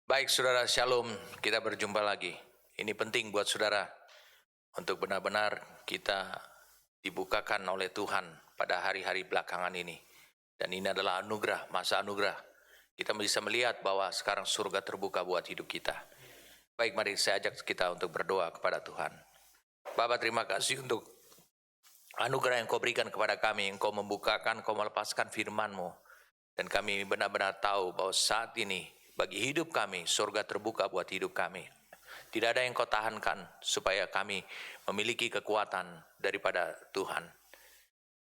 Baik saudara, shalom, kita berjumpa lagi. Ini penting buat saudara untuk benar-benar kita dibukakan oleh Tuhan pada hari-hari belakangan ini. Dan ini adalah anugerah, masa anugerah. Kita bisa melihat bahwa sekarang surga terbuka buat hidup kita. Baik, mari saya ajak kita untuk berdoa kepada Tuhan. Bapa, terima kasih untuk anugerah yang kau berikan kepada kami. Engkau membukakan, kau melepaskan firman-Mu. Dan kami benar-benar tahu bahwa saat ini bagi hidup kami, surga terbuka buat hidup kami. Tidak ada yang kau tahankan supaya kami memiliki kekuatan daripada Tuhan.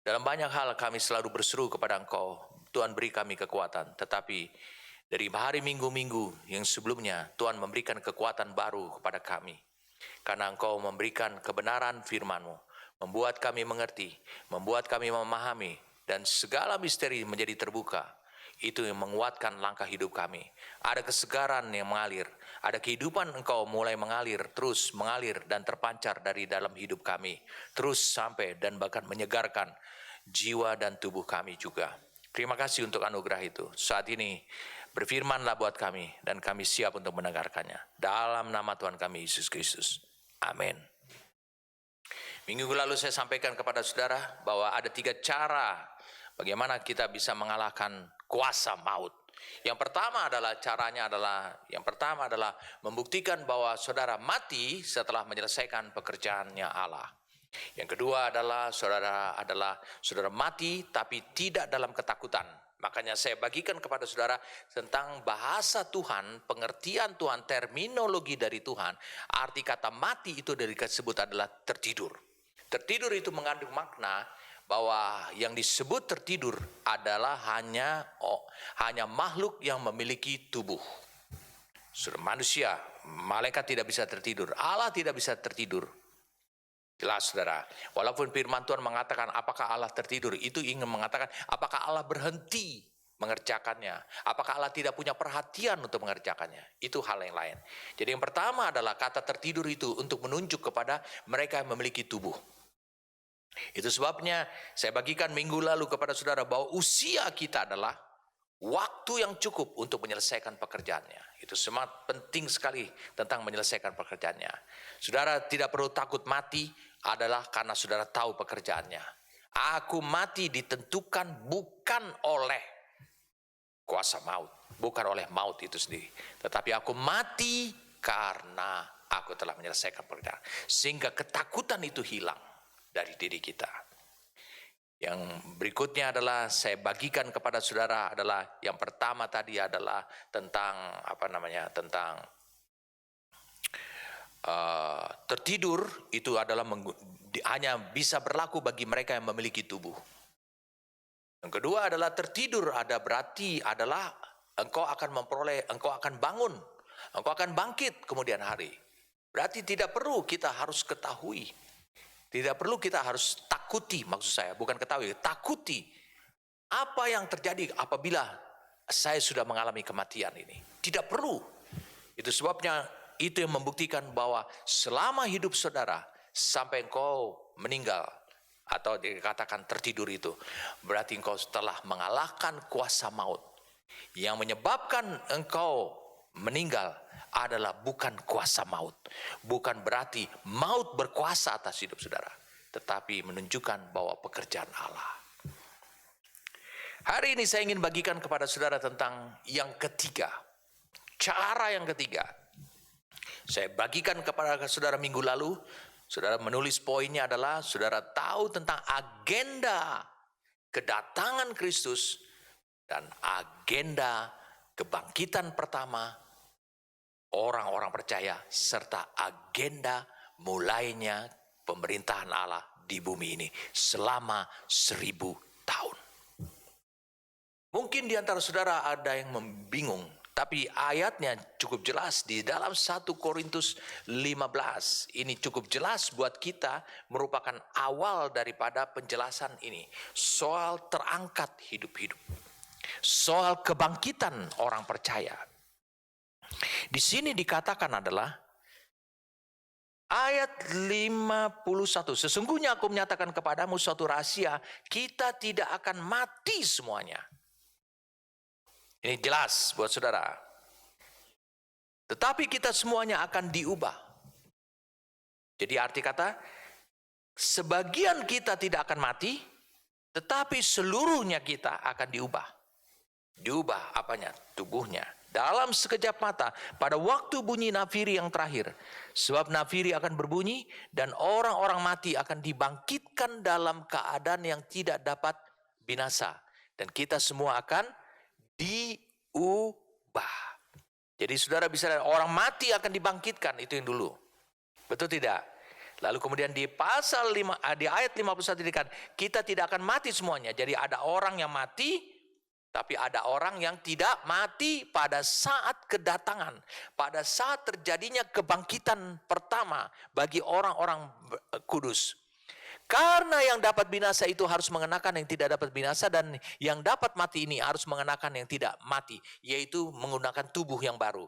Dalam banyak hal kami selalu berseru kepada Engkau, Tuhan beri kami kekuatan. Tetapi dari hari minggu-minggu yang sebelumnya, Tuhan memberikan kekuatan baru kepada kami. Karena Engkau memberikan kebenaran firman-Mu, membuat kami mengerti, membuat kami memahami, dan segala misteri menjadi terbuka. Itu yang menguatkan langkah hidup kami. Ada kesegaran yang mengalir, ada kehidupan Engkau mulai mengalir, terus mengalir dan terpancar dari dalam hidup kami, terus sampai dan bahkan menyegarkan jiwa dan tubuh kami juga. Terima kasih untuk anugerah itu. Saat ini berfirmanlah buat kami dan kami siap untuk mendengarkannya. Dalam nama Tuhan kami Yesus Kristus. Amin. Minggu lalu saya sampaikan kepada saudara bahwa ada 3 cara bagaimana kita bisa mengalahkan kuasa maut. Yang pertama adalah membuktikan bahwa saudara mati setelah menyelesaikan pekerjaannya Allah. Yang kedua adalah saudara mati tapi tidak dalam ketakutan. Makanya saya bagikan kepada saudara tentang bahasa Tuhan, pengertian Tuhan, terminologi dari Tuhan. Arti kata mati itu disebut adalah tertidur. Tertidur itu mengandung makna bahwa yang disebut tertidur adalah hanya makhluk yang memiliki tubuh. Manusia, malaikat tidak bisa tertidur, Allah tidak bisa tertidur. Jelas saudara, walaupun firman Tuhan mengatakan apakah Allah tertidur, itu ingin mengatakan apakah Allah berhenti mengerjakannya, apakah Allah tidak punya perhatian untuk mengerjakannya. Itu hal yang lain. Jadi yang pertama adalah kata tertidur itu untuk menunjuk kepada mereka yang memiliki tubuh. Itu sebabnya saya bagikan minggu lalu kepada saudara bahwa usia kita adalah waktu yang cukup untuk menyelesaikan pekerjaannya. Itu sangat penting sekali tentang menyelesaikan pekerjaannya. Saudara tidak perlu takut mati adalah karena saudara tahu pekerjaannya. Aku mati ditentukan bukan oleh kuasa maut, bukan oleh maut itu sendiri. Tetapi aku mati karena aku telah menyelesaikan pekerjaan. Sehingga ketakutan itu hilang dari diri kita. Yang berikutnya adalah saya bagikan kepada saudara adalah yang pertama tadi adalah tentang tertidur itu adalah hanya bisa berlaku bagi mereka yang memiliki tubuh. Yang kedua adalah tertidur berarti adalah engkau akan bangun, engkau akan bangkit kemudian hari. Berarti tidak perlu kita harus ketahui. Tidak perlu kita harus takuti, maksud saya, bukan ketahui, takuti apa yang terjadi apabila saya sudah mengalami kematian ini. Tidak perlu. Itu sebabnya itu yang membuktikan bahwa selama hidup saudara sampai engkau meninggal atau dikatakan tertidur itu, berarti engkau telah mengalahkan kuasa maut. Yang menyebabkan engkau meninggal adalah bukan kuasa maut. Bukan berarti maut berkuasa atas hidup saudara, tetapi menunjukkan bahwa pekerjaan Allah. Hari ini saya ingin bagikan kepada saudara tentang yang ketiga. Cara yang ketiga. Saya bagikan kepada saudara minggu lalu. Saudara menulis poinnya adalah saudara tahu tentang agenda kedatangan Kristus dan agenda kebangkitan pertama orang-orang percaya serta agenda mulainya pemerintahan Allah di bumi ini selama 1000 tahun. Mungkin di antara saudara ada yang membingung, tapi ayatnya cukup jelas di dalam 1 Korintus 15. Ini cukup jelas buat kita, merupakan awal daripada penjelasan ini. Soal terangkat hidup-hidup. Soal kebangkitan orang percaya. Di sini dikatakan adalah ayat 51. Sesungguhnya aku menyatakan kepadamu suatu rahasia, kita tidak akan mati semuanya. Ini jelas buat saudara. Tetapi kita semuanya akan diubah. Jadi arti kata, sebagian kita tidak akan mati, tetapi seluruhnya kita akan diubah. Diubah apanya? Tubuhnya. Dalam sekejap mata, pada waktu bunyi nafiri yang terakhir. Sebab nafiri akan berbunyi dan orang-orang mati akan dibangkitkan dalam keadaan yang tidak dapat binasa. Dan kita semua akan diubah. Jadi saudara bisa lihat, orang mati akan dibangkitkan, itu yang dulu. Betul tidak? Lalu kemudian di pasal 5, di ayat 51 dikatakan, kita tidak akan mati semuanya. Jadi ada orang yang mati, tapi ada orang yang tidak mati pada saat kedatangan. Pada saat terjadinya kebangkitan pertama bagi orang-orang kudus. Karena yang dapat binasa itu harus mengenakan yang tidak dapat binasa, dan yang dapat mati ini harus mengenakan yang tidak mati, yaitu menggunakan tubuh yang baru.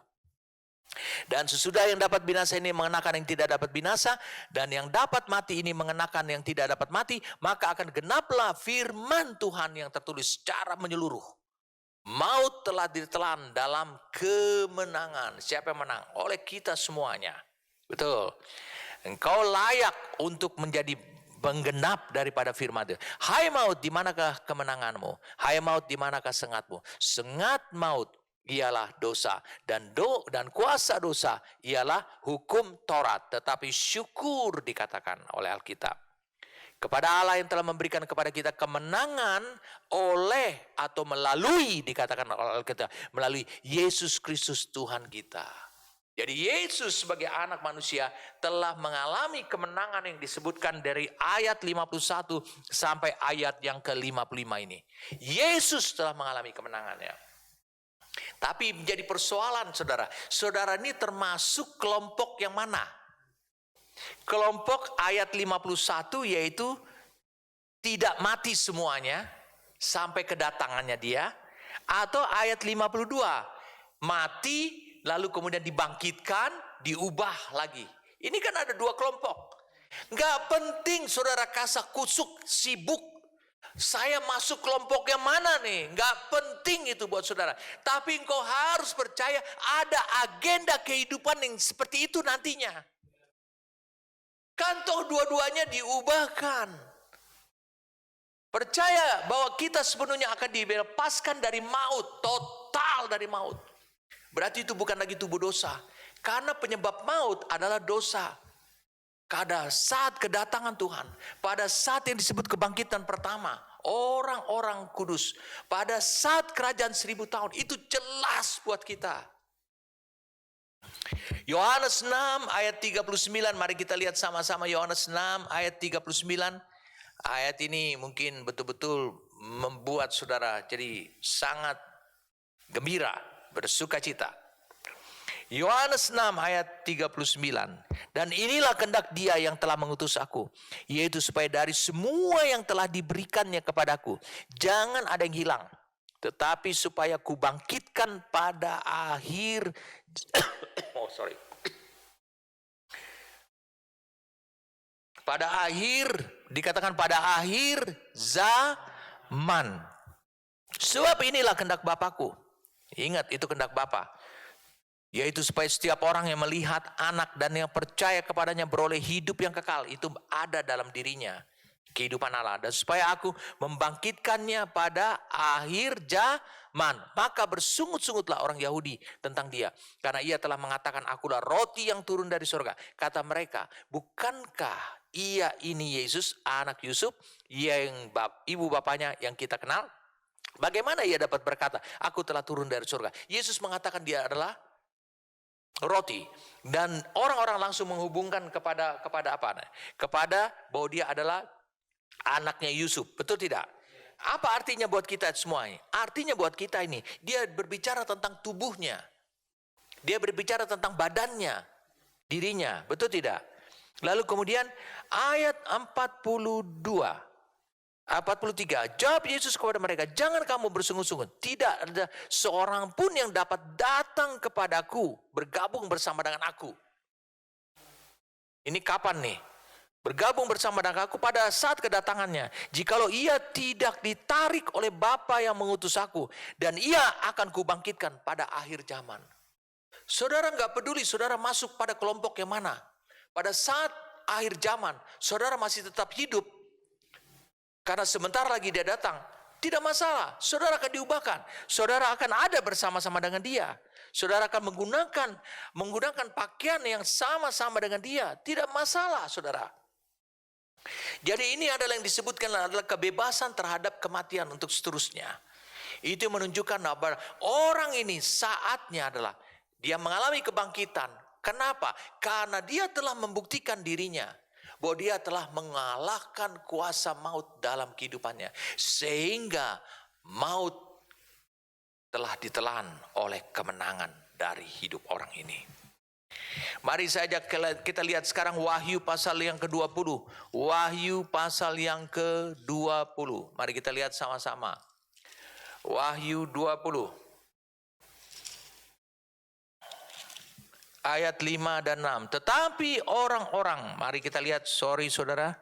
Dan sesudah yang dapat binasa ini mengenakan yang tidak dapat binasa, dan yang dapat mati ini mengenakan yang tidak dapat mati, maka akan genaplah firman Tuhan yang tertulis secara menyeluruh. Maut telah ditelan dalam kemenangan. Siapa yang menang? Oleh kita semuanya. Betul. Engkau layak untuk menjadi penggenap daripada firman itu. Hai maut, di manakah kemenanganmu? Hai maut, di manakah sengatmu? Sengat maut ialah dosa, dan kuasa dosa ialah hukum Taurat. Tetapi syukur dikatakan oleh Alkitab kepada Allah yang telah memberikan kepada kita kemenangan oleh atau melalui, dikatakan oleh Alkitab, melalui Yesus Kristus Tuhan kita. Jadi Yesus sebagai anak manusia telah mengalami kemenangan yang disebutkan dari ayat 51 sampai ayat yang ke-55 ini. Yesus telah mengalami kemenangannya. Tapi menjadi persoalan saudara. Saudara ini termasuk kelompok yang mana? Kelompok ayat 51 yaitu tidak mati semuanya sampai kedatangannya dia. Atau ayat 52 mati lalu kemudian dibangkitkan, diubah lagi. Ini kan ada dua kelompok. Gak penting saudara kasak kusuk, sibuk. Saya masuk kelompok yang mana nih? Gak penting itu buat saudara. Tapi engkau harus percaya ada agenda kehidupan yang seperti itu nantinya. Kan toh dua-duanya diubahkan. Percaya bahwa kita sepenuhnya akan dilepaskan dari maut, total dari maut. Berarti itu bukan lagi tubuh dosa. Karena penyebab maut adalah dosa. Pada saat kedatangan Tuhan, pada saat yang disebut kebangkitan pertama, orang-orang kudus, pada saat kerajaan 1000 tahun, itu jelas buat kita. Yohanes 6 ayat 39, mari kita lihat sama-sama Yohanes 6 ayat 39. Ayat ini mungkin betul-betul membuat saudara jadi sangat gembira, bersuka cita. Yohanes 6 ayat 39. Dan inilah kehendak Dia yang telah mengutus aku, yaitu supaya dari semua yang telah diberikannya kepadaku, jangan ada yang hilang, tetapi supaya kubangkitkan pada akhir pada akhir, dikatakan pada akhir zaman. Sebab inilah kehendak Bapakku. Ingat, itu kehendak Bapa, yaitu supaya setiap orang yang melihat anak dan yang percaya kepadanya beroleh hidup yang kekal. Itu ada dalam dirinya, kehidupan Allah. Dan supaya aku membangkitkannya pada akhir zaman. Maka bersungut-sungutlah orang Yahudi tentang Dia, karena Ia telah mengatakan, akulah roti yang turun dari surga. Kata mereka, bukankah Ia ini Yesus, anak Yusuf, yang ibu bapaknya yang kita kenal? Bagaimana Ia dapat berkata, aku telah turun dari surga? Yesus mengatakan Dia adalah roti. Dan orang-orang langsung menghubungkan kepada apa? Kepada bahwa Dia adalah anaknya Yusuf. Betul tidak? Apa artinya buat kita semua ini? Artinya buat kita ini, Dia berbicara tentang tubuhnya. Dia berbicara tentang badannya, dirinya. Betul tidak? Lalu kemudian ayat 43, jawab Yesus kepada mereka, jangan kamu bersungut-sungut. Tidak ada seorang pun yang dapat datang kepadaku, bergabung bersama dengan aku. Ini kapan nih? Bergabung bersama dengan aku pada saat kedatangannya. Jikalau ia tidak ditarik oleh Bapa yang mengutus aku, dan ia akan kubangkitkan pada akhir zaman. Saudara nggak peduli saudara masuk pada kelompok yang mana. Pada saat akhir zaman, saudara masih tetap hidup. Karena sebentar lagi dia datang. Tidak masalah, saudara akan diubahkan. Saudara akan ada bersama-sama dengan dia. Saudara akan menggunakan pakaian yang sama-sama dengan dia. Tidak masalah, saudara. Jadi ini adalah yang disebutkan adalah kebebasan terhadap kematian untuk seterusnya. Itu menunjukkan bahwa orang ini saatnya adalah dia mengalami kebangkitan. Kenapa? Karena dia telah membuktikan dirinya bahwa dia telah mengalahkan kuasa maut dalam kehidupannya. Sehingga maut telah ditelan oleh kemenangan dari hidup orang ini. Mari saja kita lihat sekarang Wahyu pasal yang ke-20. Wahyu pasal yang ke-20. Mari kita lihat sama-sama. Wahyu 20. Ayat 5 dan 6. Tetapi orang-orang, mari kita lihat, saudara.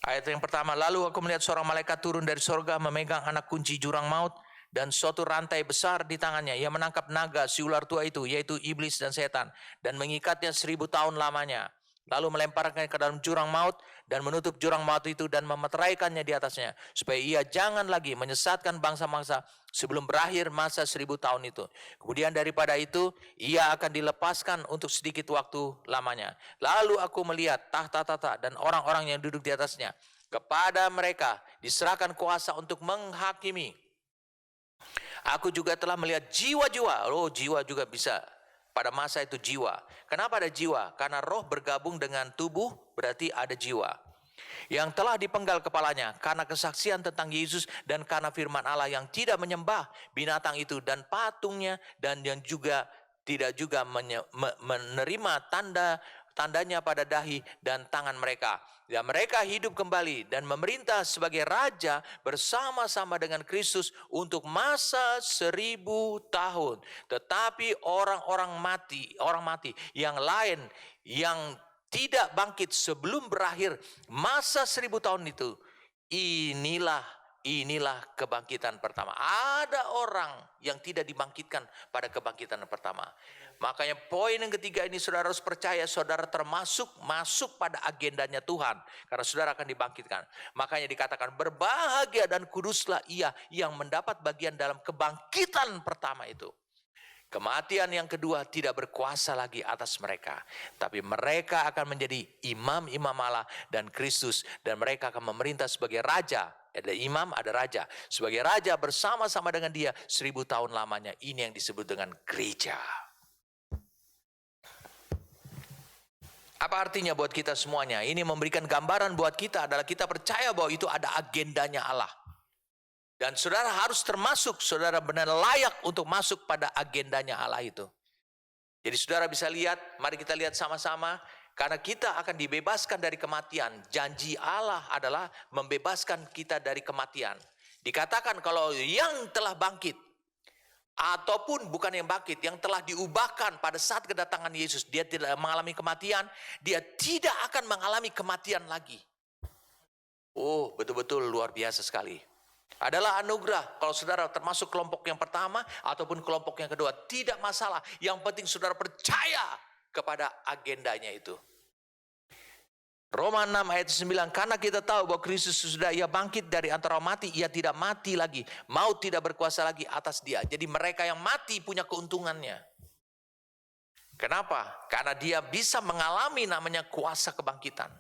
Ayat yang pertama, lalu aku melihat seorang malaikat turun dari sorga memegang anak kunci jurang maut dan suatu rantai besar di tangannya. Ia menangkap naga si ular tua itu, yaitu iblis dan setan, dan mengikatnya 1000 tahun lamanya. Lalu melemparkannya ke dalam jurang maut dan menutup jurang maut itu dan memeteraikannya di atasnya, supaya ia jangan lagi menyesatkan bangsa-bangsa sebelum berakhir masa 1000 tahun itu. Kemudian daripada itu ia akan dilepaskan untuk sedikit waktu lamanya. Lalu aku melihat tahta-tahta dan orang-orang yang duduk di atasnya. Kepada mereka diserahkan kuasa untuk menghakimi. Aku juga telah melihat jiwa-jiwa. Jiwa juga bisa. Pada masa itu jiwa. Kenapa ada jiwa? Karena roh bergabung dengan tubuh, berarti ada jiwa. Yang telah dipenggal kepalanya karena kesaksian tentang Yesus dan karena firman Allah, yang tidak menyembah binatang itu dan patungnya, dan yang juga tidak juga menerima tandanya pada dahi dan tangan mereka. Dan mereka hidup kembali dan memerintah sebagai raja bersama-sama dengan Kristus untuk masa 1000 tahun. Tetapi orang mati yang lain yang tidak bangkit sebelum berakhir masa 1000 tahun itu, inilah kebangkitan pertama. Ada orang yang tidak dibangkitkan pada kebangkitan pertama. Makanya poin yang ketiga ini saudara harus percaya saudara masuk pada agendanya Tuhan. Karena saudara akan dibangkitkan. Makanya dikatakan berbahagia dan kuduslah ia yang mendapat bagian dalam kebangkitan pertama itu. Kematian yang kedua tidak berkuasa lagi atas mereka. Tapi mereka akan menjadi imam-imam Allah dan Kristus. Dan mereka akan memerintah sebagai raja. Ada imam, ada raja. Sebagai raja bersama-sama dengan dia 1000 tahun lamanya. Ini yang disebut dengan gereja. Apa artinya buat kita semuanya? Ini memberikan gambaran buat kita adalah kita percaya bahwa itu ada agendanya Allah. Dan saudara harus termasuk, saudara benar layak untuk masuk pada agendanya Allah itu. Jadi saudara bisa lihat, mari kita lihat sama-sama. Karena kita akan dibebaskan dari kematian. Janji Allah adalah membebaskan kita dari kematian. Dikatakan kalau yang telah bangkit, ataupun bukan yang bangkit, yang telah diubahkan pada saat kedatangan Yesus, dia tidak mengalami kematian, dia tidak akan mengalami kematian lagi. Oh, betul-betul luar biasa sekali. Adalah anugerah. Kalau saudara termasuk kelompok yang pertama ataupun kelompok yang kedua, tidak masalah. Yang penting saudara percaya kepada agendanya itu. Roma 6 ayat 9, karena kita tahu bahwa Kristus sudah ia bangkit dari antara mati, ia tidak mati lagi. Maut tidak berkuasa lagi atas dia. Jadi mereka yang mati punya keuntungannya. Kenapa? Karena dia bisa mengalami namanya kuasa kebangkitan.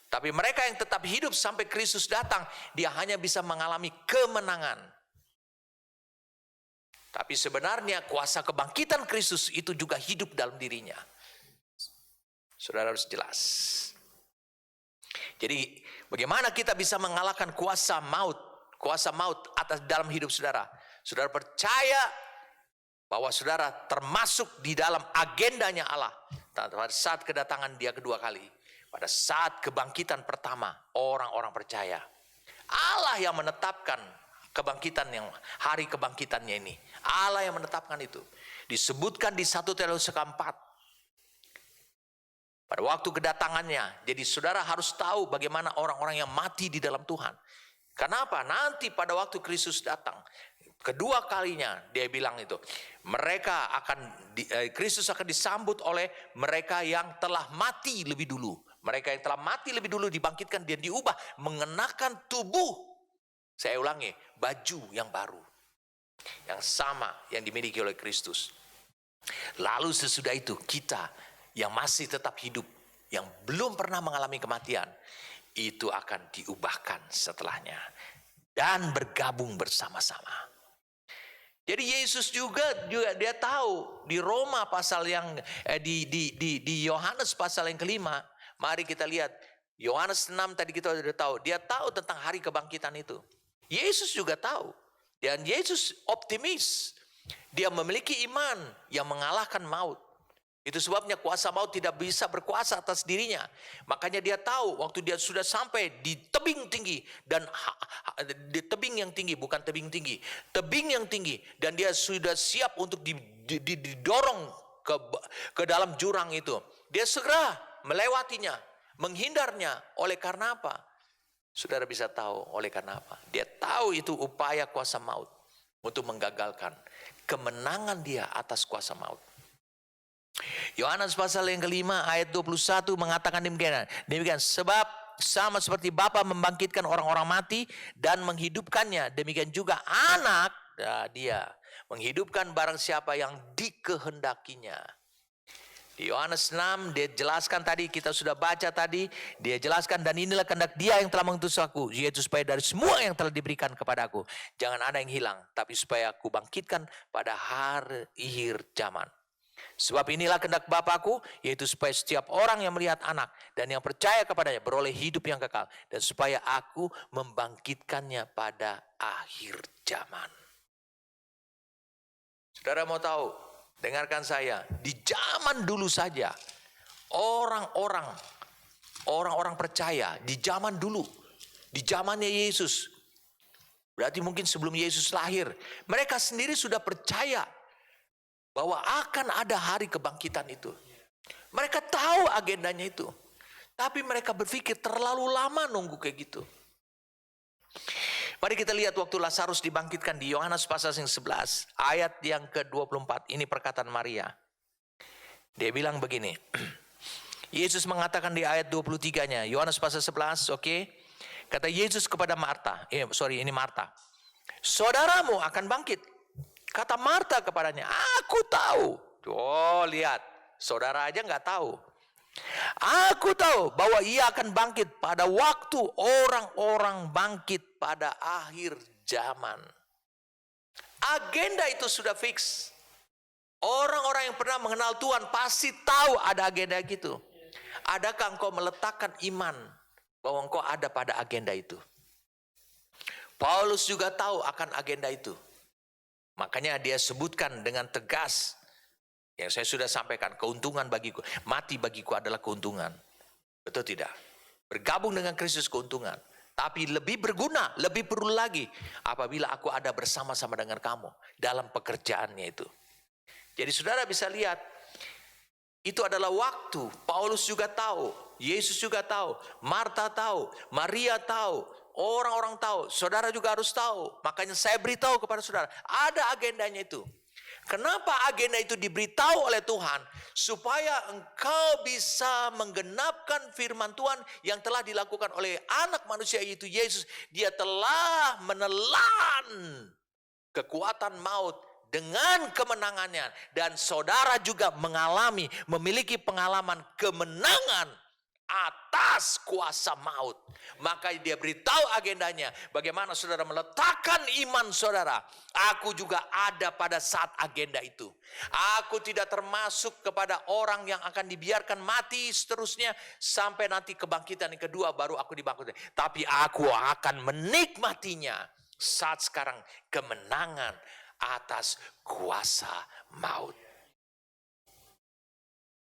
Tapi mereka yang tetap hidup sampai Kristus datang, dia hanya bisa mengalami kemenangan. Tapi sebenarnya kuasa kebangkitan Kristus itu juga hidup dalam dirinya. Saudara harus jelas. Jadi bagaimana kita bisa mengalahkan kuasa maut atas dalam hidup saudara? Saudara percaya bahwa saudara termasuk di dalam agendanya Allah pada saat kedatangan dia kedua kali. Pada saat kebangkitan pertama, orang-orang percaya Allah yang menetapkan kebangkitan, yang hari kebangkitannya ini. Allah yang menetapkan itu. Disebutkan di 1 Tesalonika 4. Pada waktu kedatangannya. Jadi saudara harus tahu bagaimana orang-orang yang mati di dalam Tuhan. Kenapa? Nanti pada waktu Kristus datang. Kedua kalinya dia bilang itu, Kristus akan disambut oleh mereka yang telah mati lebih dulu. Mereka yang telah mati lebih dulu dibangkitkan dan diubah mengenakan tubuh. Saya ulangi, baju yang baru, yang sama yang dimiliki oleh Kristus. Lalu sesudah itu kita yang masih tetap hidup, yang belum pernah mengalami kematian, itu akan diubahkan setelahnya dan bergabung bersama-sama. Jadi Yesus juga dia tahu di Roma pasal yang di Yohanes pasal yang kelima. Mari kita lihat Yohanes 6 tadi kita sudah tahu. Dia tahu tentang hari kebangkitan itu. Yesus juga tahu. Dan Yesus optimis. Dia memiliki iman yang mengalahkan maut. Itu sebabnya kuasa maut tidak bisa berkuasa atas dirinya. Makanya dia tahu waktu dia sudah sampai di tebing tinggi. Dan di tebing yang tinggi, bukan tebing tinggi. Tebing yang tinggi. Dan dia sudah siap untuk didorong ke dalam jurang itu. Dia segera melewatinya, menghindarnya. Oleh karena apa? Saudara bisa tahu oleh karena apa? Dia tahu itu upaya kuasa maut untuk menggagalkan kemenangan dia atas kuasa maut. Yohanes pasal yang kelima ayat 21 mengatakan demikian, sebab sama seperti Bapa membangkitkan orang-orang mati dan menghidupkannya, demikian juga anak dia menghidupkan barang siapa yang dikehendakinya. Di Yohanes 6 dia jelaskan tadi, kita sudah baca tadi, dia jelaskan, dan inilah kehendak dia yang telah mengutus aku, yaitu supaya dari semua yang telah diberikan kepadaku jangan ada yang hilang, tapi supaya aku bangkitkan pada akhir zaman. Sebab inilah kehendak Bapakku, yaitu supaya setiap orang yang melihat anak dan yang percaya kepadanya beroleh hidup yang kekal, dan supaya aku membangkitkannya pada akhir zaman. Saudara mau tahu? Dengarkan saya, di zaman dulu saja orang-orang percaya di zaman dulu, di zamannya Yesus, berarti mungkin sebelum Yesus lahir, mereka sendiri sudah percaya bahwa akan ada hari kebangkitan itu. Mereka tahu agendanya itu. Tapi mereka berpikir terlalu lama nunggu kayak gitu. Mari kita lihat waktu Lazarus dibangkitkan di Yohanes pasal yang 11. Ayat yang ke-24. Ini perkataan Maria. Dia bilang begini. Yesus mengatakan di ayat 23-nya. Yohanes pasal 11, oke. Kata Yesus kepada Marta. Ini Marta. Saudaramu akan bangkit. Kata Marta kepadanya, aku tahu. Oh lihat, saudara aja nggak tahu. Aku tahu bahwa ia akan bangkit pada waktu orang-orang bangkit pada akhir zaman. Agenda itu sudah fix. Orang-orang yang pernah mengenal Tuhan pasti tahu ada agenda gitu. Adakah engkau meletakkan iman bahwa engkau ada pada agenda itu? Paulus juga tahu akan agenda itu. Makanya dia sebutkan dengan tegas, yang saya sudah sampaikan, keuntungan bagiku, mati bagiku adalah keuntungan. Betul tidak? Bergabung dengan Kristus keuntungan. Tapi lebih berguna, lebih perlu lagi apabila aku ada bersama-sama dengan kamu dalam pekerjaannya itu. Jadi saudara bisa lihat, itu adalah waktu. Paulus juga tahu, Yesus juga tahu, Marta tahu, Maria tahu, orang-orang tahu, saudara juga harus tahu. Makanya saya beritahu kepada saudara, ada agendanya itu. Kenapa agenda itu diberitahu oleh Tuhan? Supaya engkau bisa menggenapkan firman Tuhan yang telah dilakukan oleh anak manusia yaitu Yesus. Dia telah menelan kekuatan maut dengan kemenangannya. Dan saudara juga memiliki pengalaman kemenangan atas kuasa maut. Maka dia beritahu agendanya. Bagaimana saudara meletakkan iman saudara. Aku juga ada pada saat agenda itu. Aku tidak termasuk kepada orang yang akan dibiarkan mati seterusnya sampai nanti kebangkitan yang kedua baru aku dibangkitkan. Tapi aku akan menikmatinya saat sekarang, kemenangan atas kuasa maut.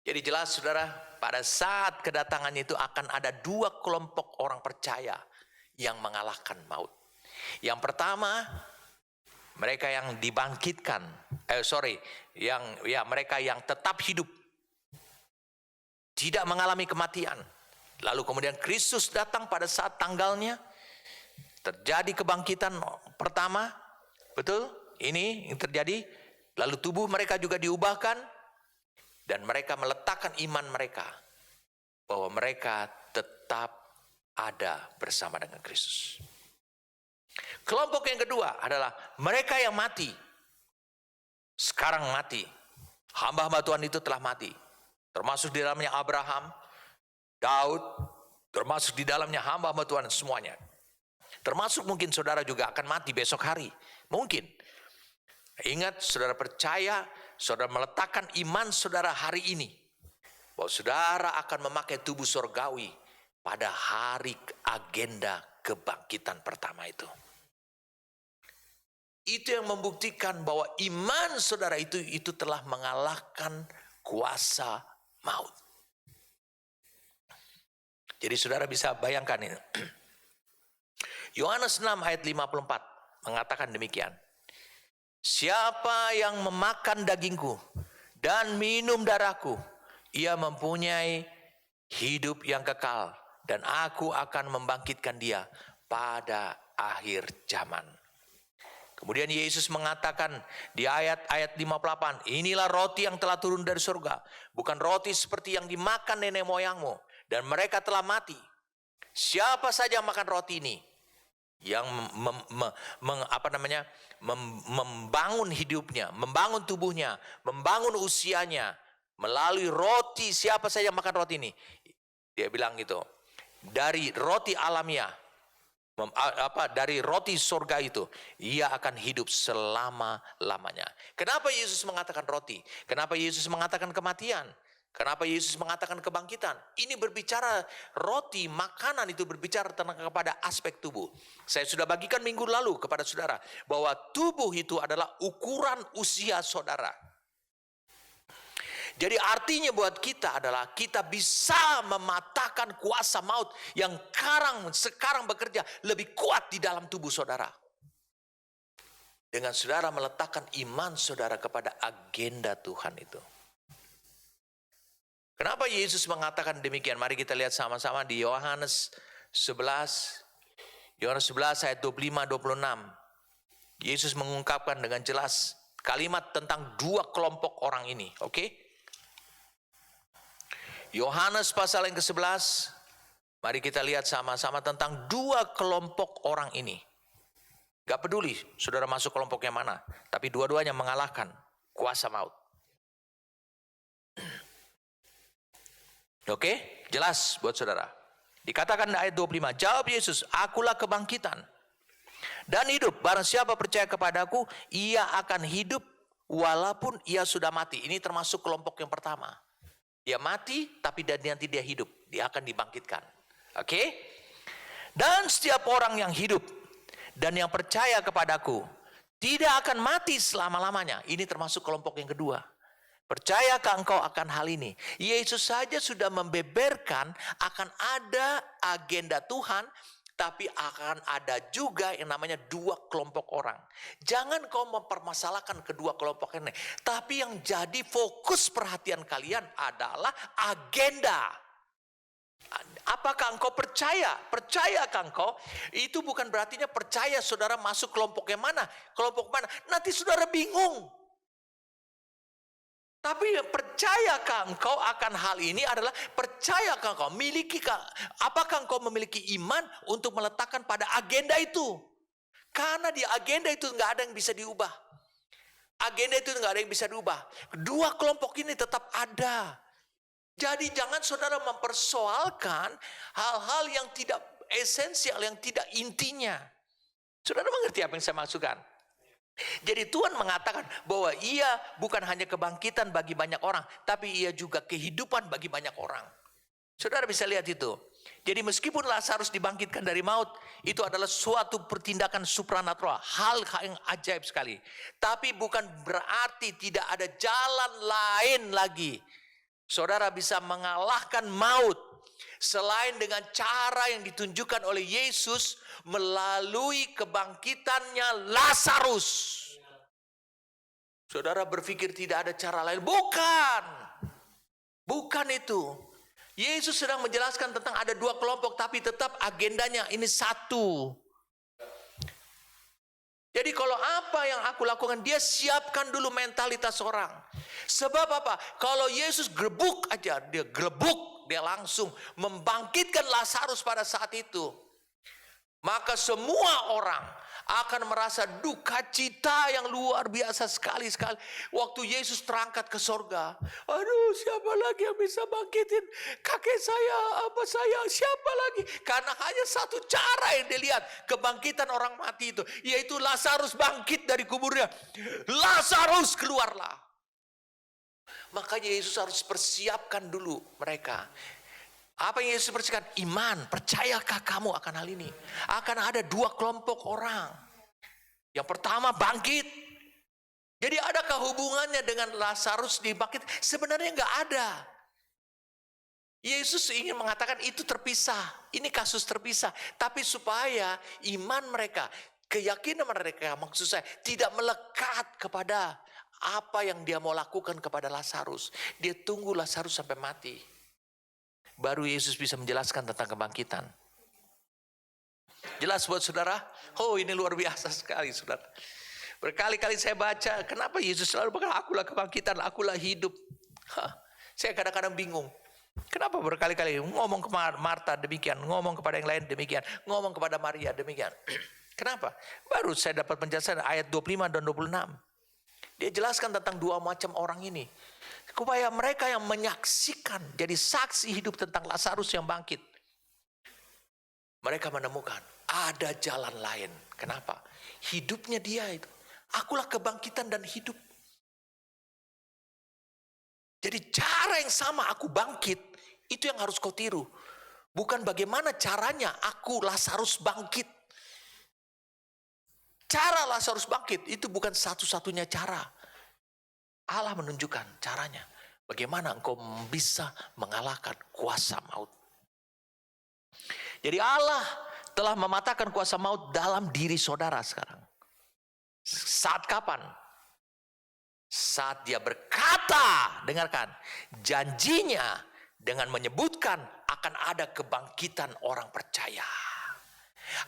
Jadi jelas saudara, pada saat kedatangannya itu akan ada dua kelompok orang percaya yang mengalahkan maut. Yang pertama, mereka yang dibangkitkan, mereka yang tetap hidup, tidak mengalami kematian. Lalu kemudian Kristus datang pada saat tanggalnya, terjadi kebangkitan pertama, betul? ini yang terjadi. Lalu tubuh mereka juga diubahkan. Dan mereka meletakkan iman mereka. Bahwa mereka tetap ada bersama dengan Kristus. Kelompok yang kedua adalah mereka yang mati. Sekarang mati. Hamba-hamba Tuhan itu telah mati. Termasuk di dalamnya Abraham, Daud, termasuk di dalamnya hamba-hamba Tuhan semuanya. Termasuk mungkin saudara juga akan mati besok hari. Mungkin. Ingat, saudara percaya, saudara meletakkan iman saudara hari ini. Bahwa saudara akan memakai tubuh surgawi pada hari agenda kebangkitan pertama itu. Itu yang membuktikan bahwa iman saudara itu telah mengalahkan kuasa maut. Jadi saudara bisa bayangkan ini. Yohanes 6 ayat 54 mengatakan demikian. Siapa yang memakan dagingku dan minum darahku, ia mempunyai hidup yang kekal dan aku akan membangkitkan dia pada akhir zaman. Kemudian Yesus mengatakan di ayat 58, inilah roti yang telah turun dari surga, bukan roti seperti yang dimakan nenek moyangmu dan mereka telah mati. Siapa saja yang makan roti ini, yang membangun hidupnya, membangun tubuhnya, membangun usianya melalui roti, siapa saja yang makan roti ini, dia bilang gitu, dari roti alamiah, dari roti surga itu, ia akan hidup selama-lamanya. Kenapa Yesus mengatakan roti? Kenapa Yesus mengatakan kematian? Kenapa Yesus mengatakan kebangkitan? Ini berbicara roti, makanan itu berbicara tentang kepada aspek tubuh. Saya sudah bagikan minggu lalu kepada saudara bahwa tubuh itu adalah ukuran usia saudara. Jadi artinya buat kita adalah kita bisa mematahkan kuasa maut yang sekarang bekerja lebih kuat di dalam tubuh saudara. Dengan saudara meletakkan iman saudara kepada agenda Tuhan itu. Kenapa Yesus mengatakan demikian? Mari kita lihat sama-sama di Yohanes 11. Yohanes 11 ayat 25-26. Yesus mengungkapkan dengan jelas kalimat tentang dua kelompok orang ini. Oke? Yohanes pasal yang ke-11. Mari kita lihat sama-sama tentang dua kelompok orang ini. Gak peduli saudara masuk kelompok yang mana. Tapi dua-duanya mengalahkan kuasa maut. Oke, jelas buat saudara. Dikatakan di ayat 25, jawab Yesus, akulah kebangkitan dan hidup. Barang siapa percaya kepadaku, ia akan hidup walaupun ia sudah mati. Ini termasuk kelompok yang pertama. Dia mati, tapi nanti dia hidup. Dia akan dibangkitkan. Oke? Dan setiap orang yang hidup dan yang percaya kepadaku, tidak akan mati selama-lamanya. Ini termasuk kelompok yang kedua. Percayakah engkau akan hal ini? Yesus saja sudah membeberkan akan ada agenda Tuhan, tapi akan ada juga yang namanya dua kelompok orang. Jangan kau mempermasalahkan kedua kelompok ini, tapi yang jadi fokus perhatian kalian adalah agenda. Apakah engkau percaya? Percayakah engkau? Itu bukan berartinya percaya saudara masuk kelompok yang mana, kelompok mana. Nanti saudara bingung. Tapi percayakah engkau akan hal ini adalah percayakah engkau apakah engkau memiliki iman untuk meletakkan pada agenda itu? Karena di agenda itu nggak ada yang bisa diubah. Agenda itu nggak ada yang bisa diubah. Dua kelompok ini tetap ada. Jadi jangan saudara mempersoalkan hal-hal yang tidak esensial, yang tidak intinya. Saudara mengerti apa yang saya maksudkan? Jadi Tuhan mengatakan bahwa ia bukan hanya kebangkitan bagi banyak orang, tapi ia juga kehidupan bagi banyak orang. Saudara bisa lihat itu. Jadi meskipun Lazarus dibangkitkan dari maut, itu adalah suatu pertindakan supranatural, hal yang ajaib sekali. Tapi bukan berarti tidak ada jalan lain lagi. Saudara bisa mengalahkan maut selain dengan cara yang ditunjukkan oleh Yesus melalui kebangkitannya Lazarus. Saudara berpikir tidak ada cara lain? Bukan itu. Yesus sedang menjelaskan tentang ada dua kelompok, tapi tetap agendanya ini satu. Jadi kalau apa yang aku lakukan, dia siapkan dulu mentalitas orang. Sebab apa? Kalau Yesus grebuk aja, dia langsung membangkitkan Lazarus pada saat itu. Maka semua orang akan merasa duka cita yang luar biasa sekali. Waktu Yesus terangkat ke sorga. Aduh, siapa lagi yang bisa bangkitin kakek saya, apa saya, siapa lagi? Karena hanya satu cara yang dilihat kebangkitan orang mati itu, yaitu Lazarus bangkit dari kuburnya. Lazarus keluarlah. Makanya Yesus harus persiapkan dulu mereka. Apa yang Yesus persiapkan? Iman. Percayakah kamu akan hal ini? Akan ada dua kelompok orang. Yang pertama bangkit. Jadi adakah hubungannya dengan Lazarus dibangkit? Sebenarnya enggak ada. Yesus ingin mengatakan itu terpisah. Ini kasus terpisah. Tapi supaya iman mereka, keyakinan mereka, maksud saya, tidak melekat kepada apa yang dia mau lakukan kepada Lazarus. Dia tunggu Lazarus sampai mati. Baru Yesus bisa menjelaskan tentang kebangkitan. Jelas buat saudara? Oh, ini luar biasa sekali, saudara. Berkali-kali saya baca, kenapa Yesus selalu berkata, akulah kebangkitan, akulah hidup. Saya kadang-kadang bingung. Kenapa berkali-kali ngomong ke Marta demikian, ngomong kepada yang lain demikian, ngomong kepada Maria demikian. Kenapa? Baru saya dapat penjelasan ayat 25 dan 26. Dia jelaskan tentang dua macam orang ini. Supaya mereka yang menyaksikan, jadi saksi hidup tentang Lazarus yang bangkit. Mereka menemukan ada jalan lain. Kenapa? Hidupnya dia itu. Akulah kebangkitan dan hidup. Jadi cara yang sama aku bangkit, itu yang harus kau tiru. Bukan bagaimana caranya aku Lazarus bangkit. Cara Lazarus bangkit itu bukan satu-satunya cara. Allah menunjukkan caranya. Bagaimana engkau bisa mengalahkan kuasa maut. Jadi Allah telah mematahkan kuasa maut dalam diri saudara sekarang. Saat kapan? Saat dia berkata, dengarkan, janjinya dengan menyebutkan akan ada kebangkitan orang percaya.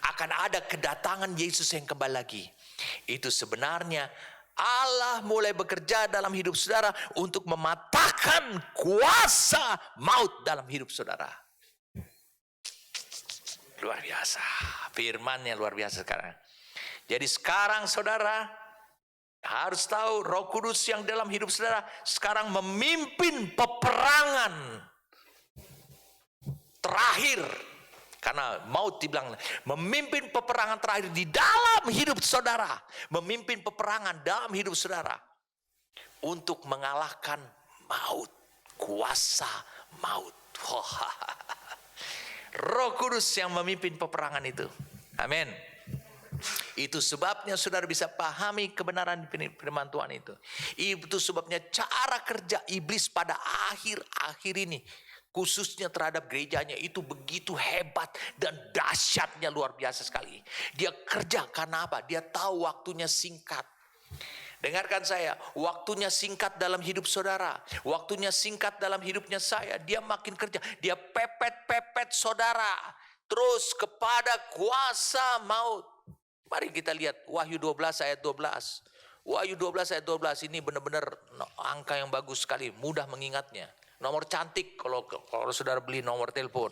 Akan ada kedatangan Yesus yang kembali lagi. Itu sebenarnya Allah mulai bekerja dalam hidup saudara untuk mematahkan kuasa maut dalam hidup saudara. Luar biasa. Firman-Nya luar biasa sekarang. Jadi sekarang saudara harus tahu Roh Kudus yang dalam hidup saudara sekarang memimpin peperangan terakhir. Karena maut dibilang memimpin peperangan terakhir di dalam hidup saudara. Memimpin peperangan dalam hidup saudara. Untuk mengalahkan maut. Kuasa maut. Roh Kudus yang memimpin peperangan itu. Amin. Itu sebabnya saudara bisa pahami kebenaran firman Tuhan itu. Itu sebabnya cara kerja iblis pada akhir-akhir ini, khususnya terhadap gerejanya, itu begitu hebat dan dahsyatnya luar biasa sekali. Dia kerja karena apa? Dia tahu waktunya singkat. Dengarkan saya, waktunya singkat dalam hidup saudara, waktunya singkat dalam hidupnya saya. Dia makin kerja, dia pepet saudara terus kepada kuasa maut. Mari kita lihat Wahyu 12 ayat 12. Wahyu 12 ayat 12 ini benar-benar angka yang bagus sekali, mudah mengingatnya. Nomor cantik kalau saudara beli nomor telepon.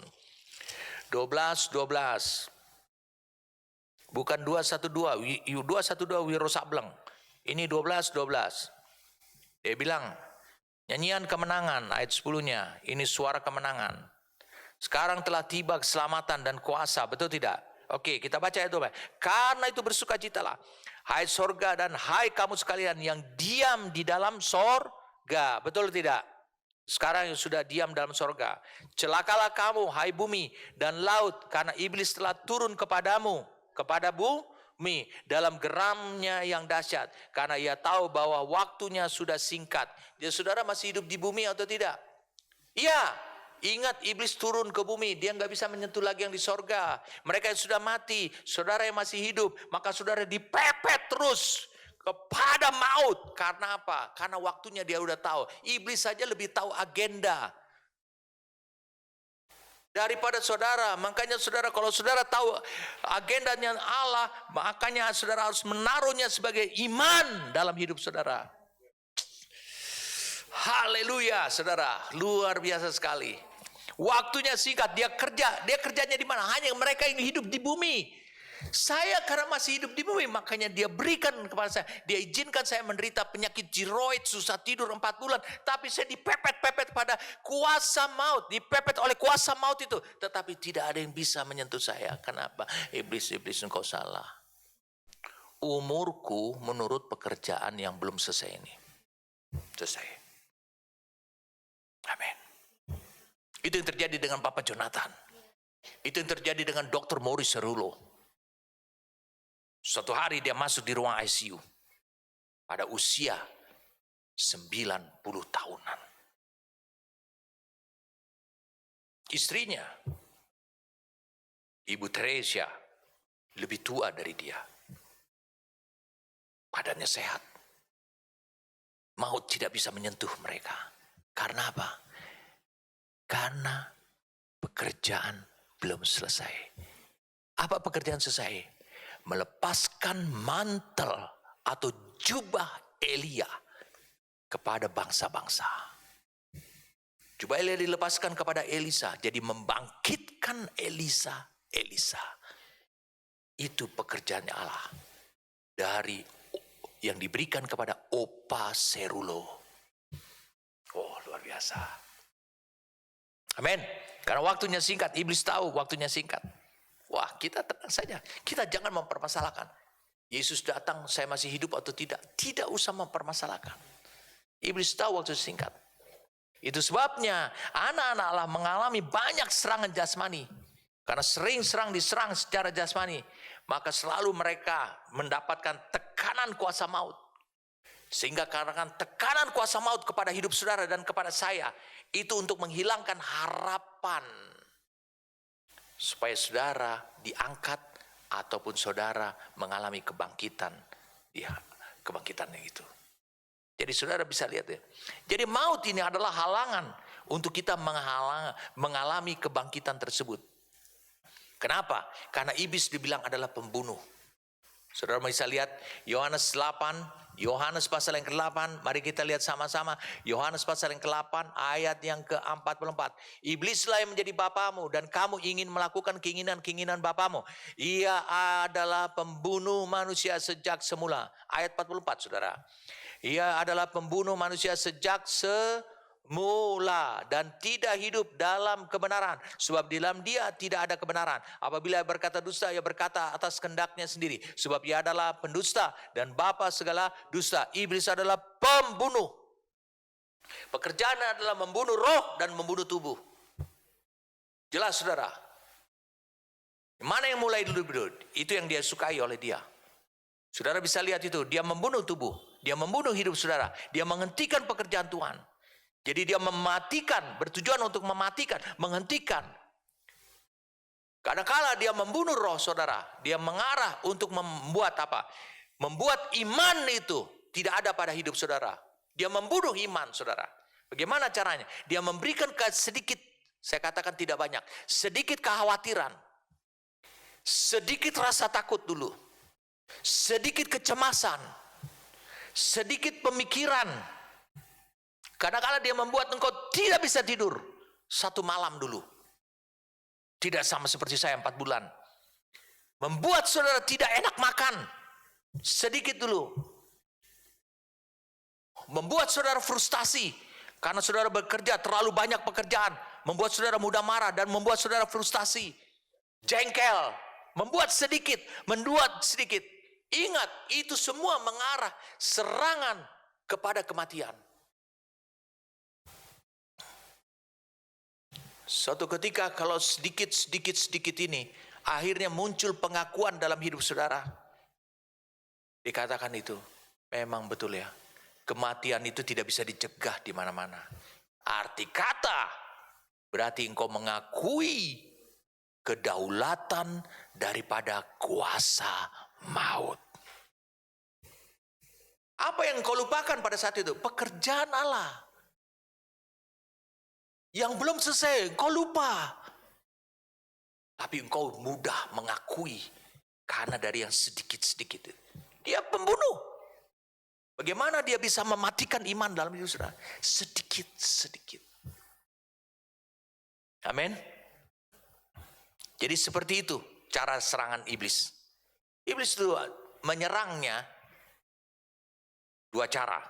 12. Bukan 212, 212 Wiro Sableng. Ini 12. Dia bilang, nyanyian kemenangan ayat 10-nya, ini suara kemenangan. Sekarang telah tiba keselamatan dan kuasa, betul tidak? Oke, kita baca ayat 12. Karena itu bersukacitalah, hai sorga dan hai kamu sekalian yang diam di dalam sorga, betul tidak? Sekarang yang sudah diam dalam sorga. Celakalah kamu, hai bumi dan laut, karena iblis telah turun kepadamu, kepada bumi, dalam geramnya yang dahsyat. Karena ia tahu bahwa waktunya sudah singkat. Jadi saudara masih hidup di bumi atau tidak? Iya. Ingat, iblis turun ke bumi, dia nggak bisa menyentuh lagi yang di sorga. Mereka yang sudah mati, saudara yang masih hidup, maka saudara dipepet terus kepada maut. Karena apa? Karena waktunya dia udah tahu. Iblis saja lebih tahu agenda. daripada saudara. Makanya saudara, kalau saudara tahu agendanya Allah, makanya saudara harus menaruhnya sebagai iman dalam hidup saudara. Haleluya, saudara, luar biasa sekali. Waktunya singkat, dia kerjanya di mana? Hanya mereka yang hidup di bumi. Saya karena masih hidup di bumi, makanya dia berikan kepada saya. Dia izinkan saya menderita penyakit tiroid, susah tidur 4 bulan. Tapi saya dipepet-pepet pada kuasa maut. Dipepet oleh kuasa maut itu. Tetapi tidak ada yang bisa menyentuh saya. Kenapa? Iblis, engkau salah. Umurku menurut pekerjaan yang belum selesai ini. Selesai. Amin. Itu yang terjadi dengan Papa Jonathan. Itu yang terjadi dengan Dr. Maurice Cerullo. Suatu hari dia masuk di ruang ICU pada usia 90 tahunan. Istrinya, Ibu Teresia, lebih tua dari dia. Badannya sehat. Maut tidak bisa menyentuh mereka. Karena apa? Karena pekerjaan belum selesai. Apa pekerjaan selesai? Melepaskan mantel atau jubah Elia kepada bangsa-bangsa. Jubah Elia dilepaskan kepada Elisa, jadi membangkitkan Elisa. Itu pekerjaannya Allah dari yang diberikan kepada Opa Cerullo. Oh, luar biasa. Amin. Karena waktunya singkat, iblis tahu waktunya singkat. Wah, kita tenang saja. Kita jangan mempermasalahkan. Yesus datang, saya masih hidup atau tidak. Tidak usah mempermasalahkan. Iblis tahu waktu singkat. Itu sebabnya anak-anak Allah mengalami banyak serangan jasmani. Karena sering diserang secara jasmani. Maka selalu mereka mendapatkan tekanan kuasa maut. Sehingga karena tekanan kuasa maut kepada hidup saudara dan kepada saya. Itu untuk menghilangkan harapan. Supaya saudara diangkat ataupun saudara mengalami kebangkitan. Ya, kebangkitannya itu. Jadi saudara bisa lihat ya. Jadi maut ini adalah halangan untuk kita mengalami kebangkitan tersebut. Kenapa? Karena iblis dibilang adalah pembunuh. Saudara bisa lihat Yohanes pasal yang ke-8, mari kita lihat sama-sama. Yohanes pasal yang ke-8 ayat yang ke-44. Iblislah yang menjadi bapamu dan kamu ingin melakukan keinginan-keinginan bapamu. Ia adalah pembunuh manusia sejak semula. Ayat 44, saudara. Ia adalah pembunuh manusia sejak semula dan tidak hidup dalam kebenaran. Sebab di dalam dia tidak ada kebenaran. Apabila ia berkata dusta, ia berkata atas kehendaknya sendiri. Sebab ia adalah pendusta dan bapa segala dusta. Iblis adalah pembunuh. Pekerjaannya adalah membunuh roh dan membunuh tubuh. Jelas saudara? Mana yang mulai dulu? Itu yang dia sukai oleh dia. Saudara bisa lihat itu. Dia membunuh tubuh. Dia membunuh hidup saudara. Dia menghentikan pekerjaan Tuhan. Jadi dia mematikan, bertujuan untuk mematikan, menghentikan. Kadang-kala dia membunuh roh saudara. Dia mengarah untuk membuat apa? Membuat iman itu tidak ada pada hidup saudara. Dia membunuh iman saudara. Bagaimana caranya? Dia memberikan sedikit, saya katakan tidak banyak, sedikit kekhawatiran. Sedikit rasa takut dulu. Sedikit kecemasan. Sedikit pemikiran. Kadang-kadang dia membuat engkau tidak bisa tidur 1 malam dulu. Tidak sama seperti saya 4 bulan. Membuat saudara tidak enak makan. Sedikit dulu. Membuat saudara frustasi. Karena saudara bekerja terlalu banyak pekerjaan. Membuat saudara mudah marah dan membuat saudara frustasi. Jengkel. Membuat sedikit. Ingat, itu semua mengarah serangan kepada kematian. Suatu ketika kalau sedikit ini akhirnya muncul pengakuan dalam hidup saudara. Dikatakan itu memang betul ya. Kematian itu tidak bisa dicegah di mana-mana. Arti kata berarti engkau mengakui kedaulatan daripada kuasa maut. Apa yang engkau lupakan pada saat itu? Pekerjaan Allah. Yang belum selesai, kau lupa. Tapi engkau mudah mengakui karena dari yang sedikit-sedikit. Dia pembunuh. Bagaimana dia bisa mematikan iman dalam hidup saudara? Sedikit-sedikit. Amin. Jadi seperti itu cara serangan iblis. Iblis itu menyerangnya dua cara.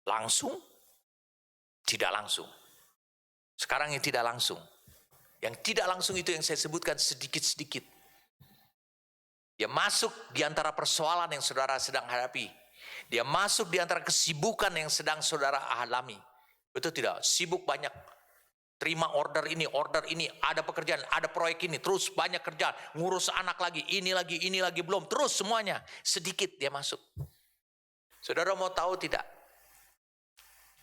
Langsung, tidak langsung. Sekarang yang tidak langsung. Yang tidak langsung itu yang saya sebutkan sedikit-sedikit. Dia masuk di antara persoalan yang saudara sedang hadapi. Dia masuk di antara kesibukan yang sedang saudara alami. Betul tidak? Sibuk banyak. Terima order ini, ada pekerjaan, ada proyek ini, terus banyak kerjaan, ngurus anak lagi, ini lagi, belum, terus semuanya. Sedikit dia masuk. Saudara mau tahu tidak?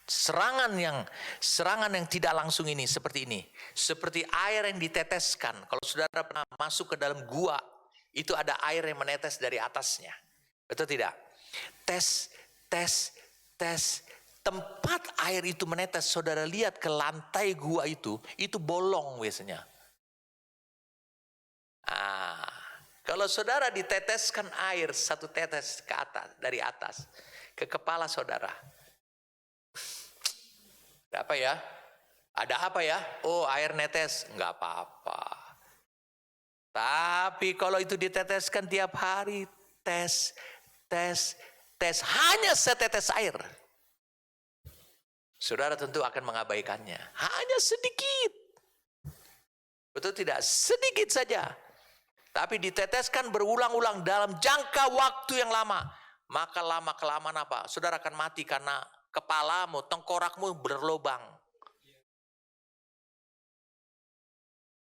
Serangan yang tidak langsung ini seperti ini. Seperti air yang diteteskan. Kalau saudara pernah masuk ke dalam gua, itu ada air yang menetes dari atasnya. Betul tidak? Tes. Tempat air itu menetes, saudara lihat ke lantai gua itu bolong biasanya. Kalau saudara diteteskan air satu tetes ke atas, dari atas ke kepala saudara. Ada apa ya? Ada apa ya? Oh, air netes, enggak apa-apa. Tapi kalau itu diteteskan tiap hari, tes, hanya setetes air. Saudara tentu akan mengabaikannya. Hanya sedikit. Betul tidak? Sedikit saja. Tapi diteteskan berulang-ulang dalam jangka waktu yang lama. Maka lama-kelamaan apa? Saudara akan mati karena kepalamu, tengkorakmu berlubang.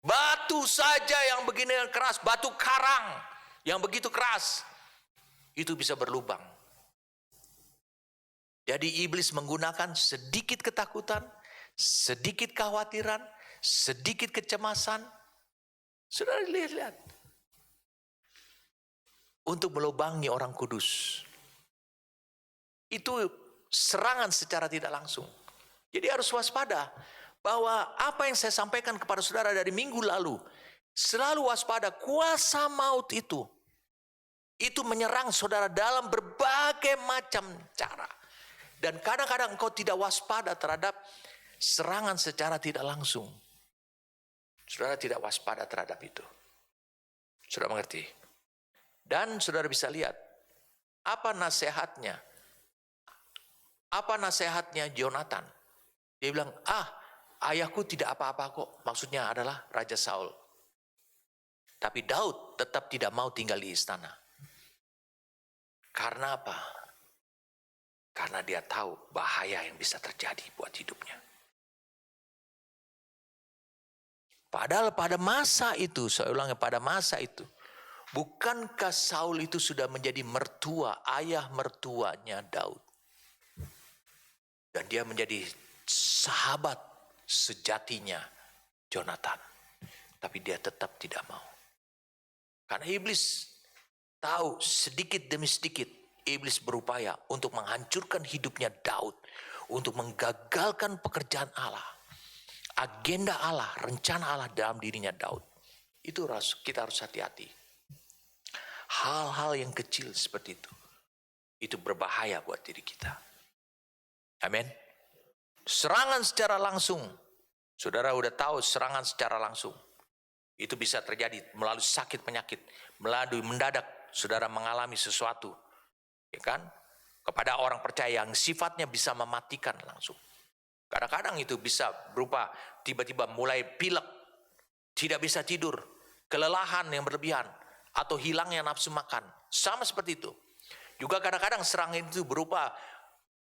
Batu saja yang begini yang keras, batu karang yang begitu keras, itu bisa berlubang. Jadi iblis menggunakan sedikit ketakutan, sedikit kekhawatiran, sedikit kecemasan. Saudara lihat. Untuk melubangi orang kudus. Itu serangan secara tidak langsung. Jadi harus waspada. Bahwa apa yang saya sampaikan kepada saudara dari minggu lalu. Selalu waspada, kuasa maut itu. Itu menyerang saudara dalam berbagai macam cara. Dan kadang-kadang engkau tidak waspada terhadap serangan secara tidak langsung. Saudara tidak waspada terhadap itu. Saudara mengerti? Dan saudara bisa lihat, apa nasihatnya? Apa nasihatnya Jonathan? Dia bilang, ayahku tidak apa-apa kok. Maksudnya adalah Raja Saul. Tapi Daud tetap tidak mau tinggal di istana. Karena apa? Karena dia tahu bahaya yang bisa terjadi buat hidupnya. Padahal pada masa itu, saya ulangi, pada masa itu, bukankah Saul itu sudah menjadi mertua, ayah mertuanya Daud? Dan dia menjadi sahabat sejatinya Jonathan. Tapi dia tetap tidak mau. Karena iblis tahu sedikit demi sedikit iblis berupaya untuk menghancurkan hidupnya Daud. Untuk menggagalkan pekerjaan Allah. Agenda Allah, rencana Allah dalam dirinya Daud. Itu kita harus hati-hati. Hal-hal yang kecil seperti itu berbahaya buat diri kita. Amin. Serangan secara langsung. Saudara udah tahu serangan secara langsung. Itu bisa terjadi melalui sakit penyakit. Melalui mendadak saudara mengalami sesuatu. Ya kan? Kepada orang percaya yang sifatnya bisa mematikan langsung. Kadang-kadang itu bisa berupa tiba-tiba mulai pilek. Tidak bisa tidur. Kelelahan yang berlebihan. Atau hilangnya nafsu makan. Sama seperti itu. Juga kadang-kadang serangan itu berupa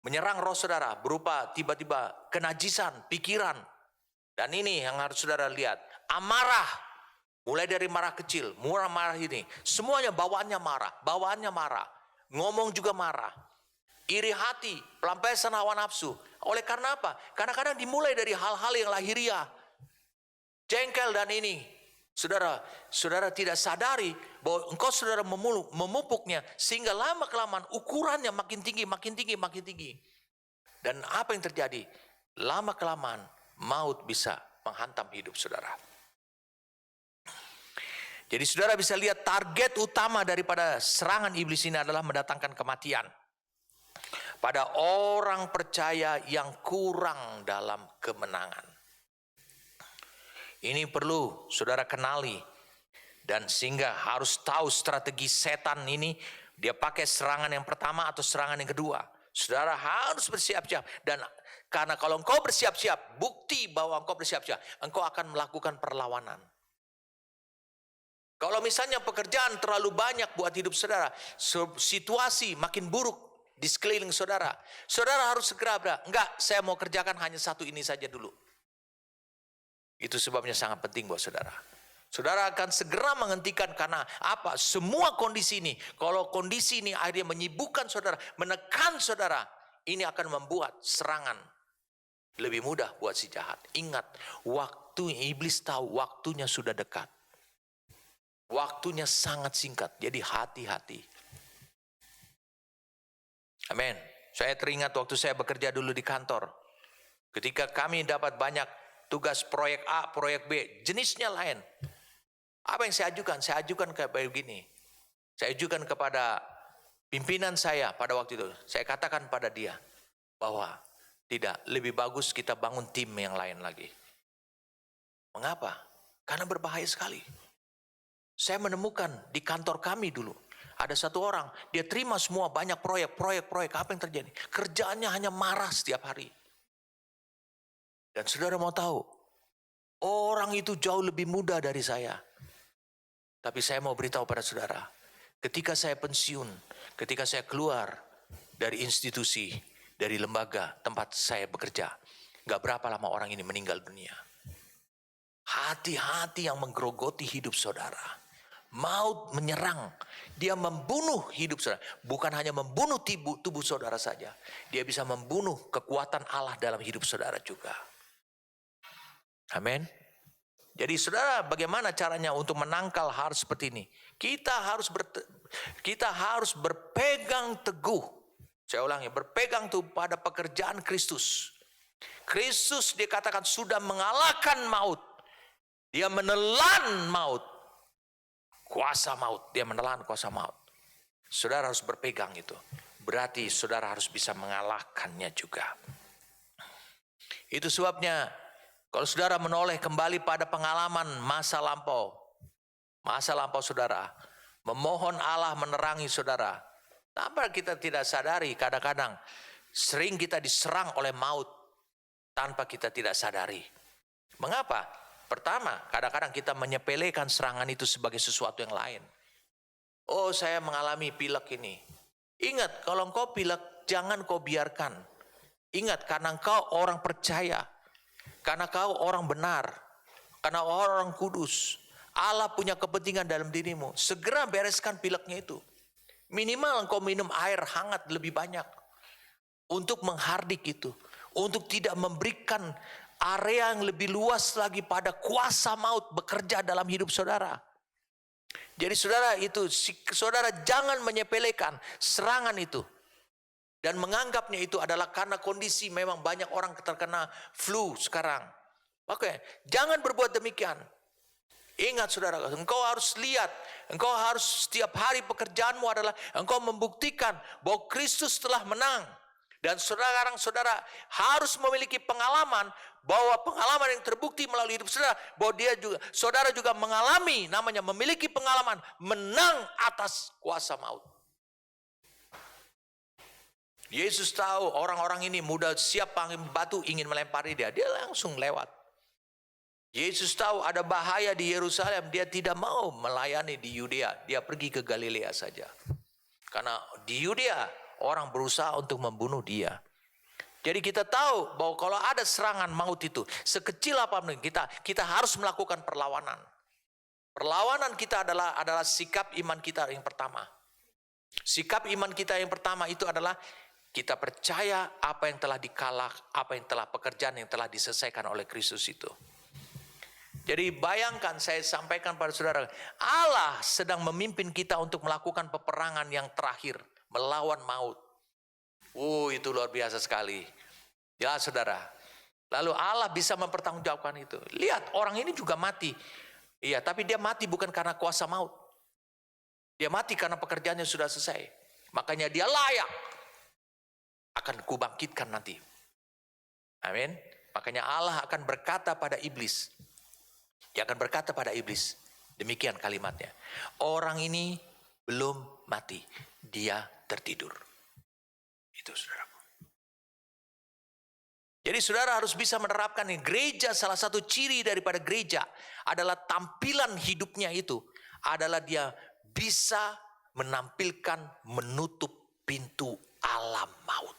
menyerang roh saudara. Berupa tiba-tiba kenajisan, pikiran. Dan ini yang harus saudara lihat. Amarah. Mulai dari marah kecil. Marah ini. Semuanya bawaannya marah. Ngomong juga marah. Iri hati. Pelampiasan hawa nafsu. Oleh karena apa? Kadang-kadang dimulai dari hal-hal yang lahiriah. Jengkel dan ini. Saudara tidak sadari bahwa engkau saudara memupuknya. Sehingga lama-kelamaan ukurannya makin tinggi. Dan apa yang terjadi? Lama-kelamaan maut bisa menghantam hidup saudara. Jadi saudara bisa lihat target utama daripada serangan iblis ini adalah mendatangkan kematian pada orang percaya yang kurang dalam kemenangan. Ini perlu saudara kenali, dan sehingga harus tahu strategi setan ini. Dia pakai serangan yang pertama atau serangan yang kedua. Saudara harus bersiap-siap, dan karena kalau engkau bersiap-siap, bukti bahwa engkau bersiap-siap, engkau akan melakukan perlawanan. Kalau misalnya pekerjaan terlalu banyak buat hidup saudara, situasi makin buruk di sekeliling saudara, saudara harus segera enggak, saya mau kerjakan hanya satu ini saja dulu. Itu sebabnya sangat penting buat saudara. Saudara akan segera menghentikan, karena apa? Semua kondisi ini, kalau kondisi ini akhirnya menyibukkan saudara, menekan saudara, ini akan membuat serangan lebih mudah buat si jahat. Ingat, waktu iblis tahu waktunya sudah dekat. Waktunya sangat singkat, jadi hati-hati. Amin. Saya teringat waktu saya bekerja dulu di kantor. Ketika kami dapat banyak tugas proyek A, proyek B, jenisnya lain. Apa yang saya ajukan? Saya ajukan kayak begini. Saya ajukan kepada pimpinan saya pada waktu itu. Saya katakan pada dia bahwa tidak, lebih bagus kita bangun tim yang lain lagi. Mengapa? Karena berbahaya sekali. Saya menemukan di kantor kami dulu, ada satu orang, dia terima semua banyak proyek. Apa yang terjadi? Kerjaannya hanya marah setiap hari. Dan saudara mau tahu, orang itu jauh lebih muda dari saya. Tapi saya mau beritahu pada saudara, ketika saya pensiun, ketika saya keluar dari institusi, dari lembaga tempat saya bekerja, gak berapa lama orang ini meninggal dunia. Hati-hati yang menggerogoti hidup saudara. Maut menyerang, dia membunuh hidup saudara. Bukan hanya membunuh tubuh saudara saja, dia bisa membunuh kekuatan Allah dalam hidup saudara juga. Amin. Jadi saudara, bagaimana caranya untuk menangkal hal seperti ini? Kita harus berpegang teguh. Saya ulangi, berpegang teguh pada pekerjaan Kristus. Kristus dikatakan sudah mengalahkan maut. Dia menelan maut. Kuasa maut, dia menelan kuasa maut. Saudara harus berpegang itu. Berarti saudara harus bisa mengalahkannya juga. Itu sebabnya kalau saudara menoleh kembali pada pengalaman masa lampau saudara, memohon Allah menerangi saudara. Tanpa kita tidak sadari, kadang-kadang sering kita diserang oleh maut tanpa kita tidak sadari. Mengapa? Pertama, kadang-kadang kita menyepelekan serangan itu sebagai sesuatu yang lain. Oh, saya mengalami pilek ini. Ingat, kalau engkau pilek, jangan kau biarkan. Ingat, karena engkau orang percaya, karena kau orang benar, karena orang kudus, Allah punya kepentingan dalam dirimu. Segera bereskan pileknya itu. Minimal engkau minum air hangat lebih banyak. Untuk menghardik itu. Untuk tidak memberikan area yang lebih luas lagi pada kuasa maut bekerja dalam hidup saudara. Jadi saudara jangan menyepelekan serangan itu. Dan menganggapnya itu adalah karena kondisi memang banyak orang terkena flu sekarang. Oke, jangan berbuat demikian. Ingat saudara, engkau harus lihat, engkau harus setiap hari pekerjaanmu adalah engkau membuktikan bahwa Kristus telah menang. Dan saudara harus memiliki pengalaman, bahwa pengalaman yang terbukti melalui hidup saudara, bahwa saudara juga mengalami, namanya memiliki pengalaman menang atas kuasa maut. Yesus tahu orang-orang ini mudah siap panggil batu ingin melempari dia langsung lewat. Yesus tahu ada bahaya di Yerusalem, dia tidak mau melayani di Yudea, dia pergi ke Galilea saja. Karena di Yudea orang berusaha untuk membunuh dia. Jadi kita tahu bahwa kalau ada serangan maut itu, sekecil apapun kita harus melakukan perlawanan. Perlawanan kita adalah sikap iman kita yang pertama. Sikap iman kita yang pertama itu adalah kita percaya apa yang telah pekerjaan yang telah diselesaikan oleh Kristus itu. Jadi bayangkan, saya sampaikan pada saudara, Allah sedang memimpin kita untuk melakukan peperangan yang terakhir, melawan maut. Itu luar biasa sekali. Ya saudara. Lalu Allah bisa mempertanggungjawabkan itu. Lihat, orang ini juga mati. Iya, tapi dia mati bukan karena kuasa maut. Dia mati karena pekerjaannya sudah selesai. Makanya dia layak akan kubangkitkan nanti. Amin. Makanya Allah akan berkata pada iblis. Dia akan berkata pada iblis. Demikian kalimatnya. Orang ini belum mati. Dia tertidur. Itu saudaraku. Jadi saudara harus bisa menerapkan ini. Gereja, salah satu ciri daripada gereja adalah tampilan hidupnya itu. Adalah dia bisa menampilkan menutup pintu alam maut.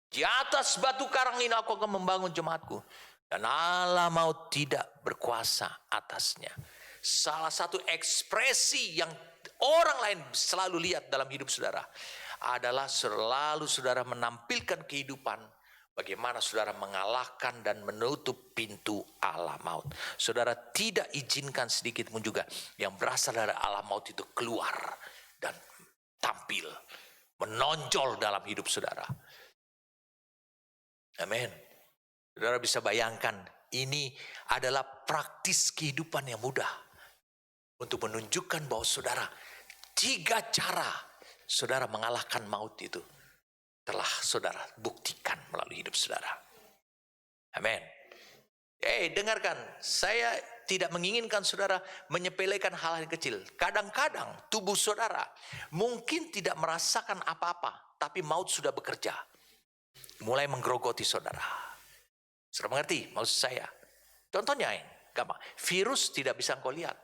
Di atas batu karang ini aku akan membangun jemaatku. Dan alam maut tidak berkuasa atasnya. Salah satu ekspresi yang orang lain selalu lihat dalam hidup saudara adalah selalu saudara menampilkan kehidupan. Bagaimana saudara mengalahkan dan menutup pintu alam maut. Saudara tidak izinkan sedikit pun juga yang berasal dari alam maut itu keluar dan tampil, menonjol dalam hidup saudara. Amin. Saudara bisa bayangkan, ini adalah praktis kehidupan yang mudah untuk menunjukkan bahwa saudara, 3 cara saudara mengalahkan maut itu telah saudara buktikan melalui hidup saudara. Amin. Dengarkan, saya tidak menginginkan saudara menyepelekan hal yang kecil. Kadang-kadang tubuh saudara mungkin tidak merasakan apa-apa, tapi maut sudah bekerja. Mulai menggerogoti saudara. Saudara mengerti maksud saya? Contohnya gampang. Virus tidak bisa engkau lihat.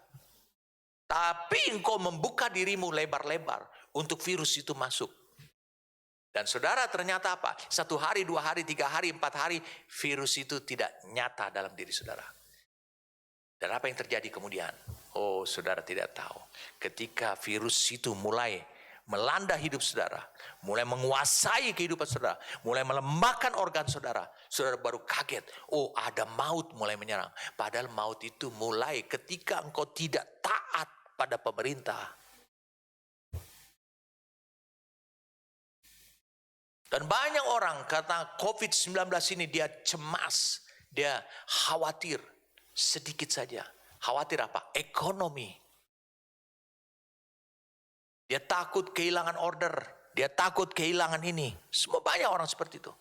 Tapi engkau membuka dirimu lebar-lebar untuk virus itu masuk. Dan saudara ternyata apa? 1 hari, 2 hari, 3 hari, 4 hari, virus itu tidak nyata dalam diri saudara. Dan apa yang terjadi kemudian? Oh, saudara tidak tahu. Ketika virus itu mulai melanda hidup saudara, mulai menguasai kehidupan saudara, mulai melemahkan organ saudara, saudara baru kaget. Oh, ada maut mulai menyerang. Padahal maut itu mulai ketika engkau tidak taat pada pemerintah. Dan banyak orang kata COVID-19 ini dia cemas, dia khawatir sedikit saja. Khawatir apa? Ekonomi. Dia takut kehilangan order, dia takut kehilangan ini. Semua banyak orang seperti itu.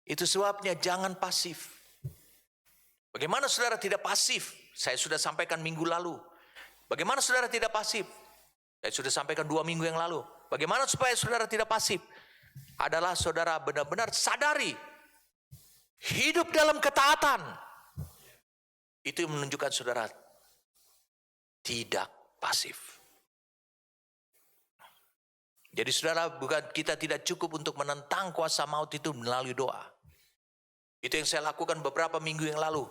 Itu sebabnya jangan pasif. Bagaimana saudara tidak pasif? Saya sudah sampaikan minggu lalu. Bagaimana saudara tidak pasif? Saya sudah sampaikan 2 minggu yang lalu. Bagaimana supaya saudara tidak pasif? Adalah saudara benar-benar sadari. Hidup dalam ketaatan. Itu yang menunjukkan saudara tidak pasif. Jadi saudara, kita tidak cukup untuk menentang kuasa maut itu melalui doa. Itu yang saya lakukan beberapa minggu yang lalu.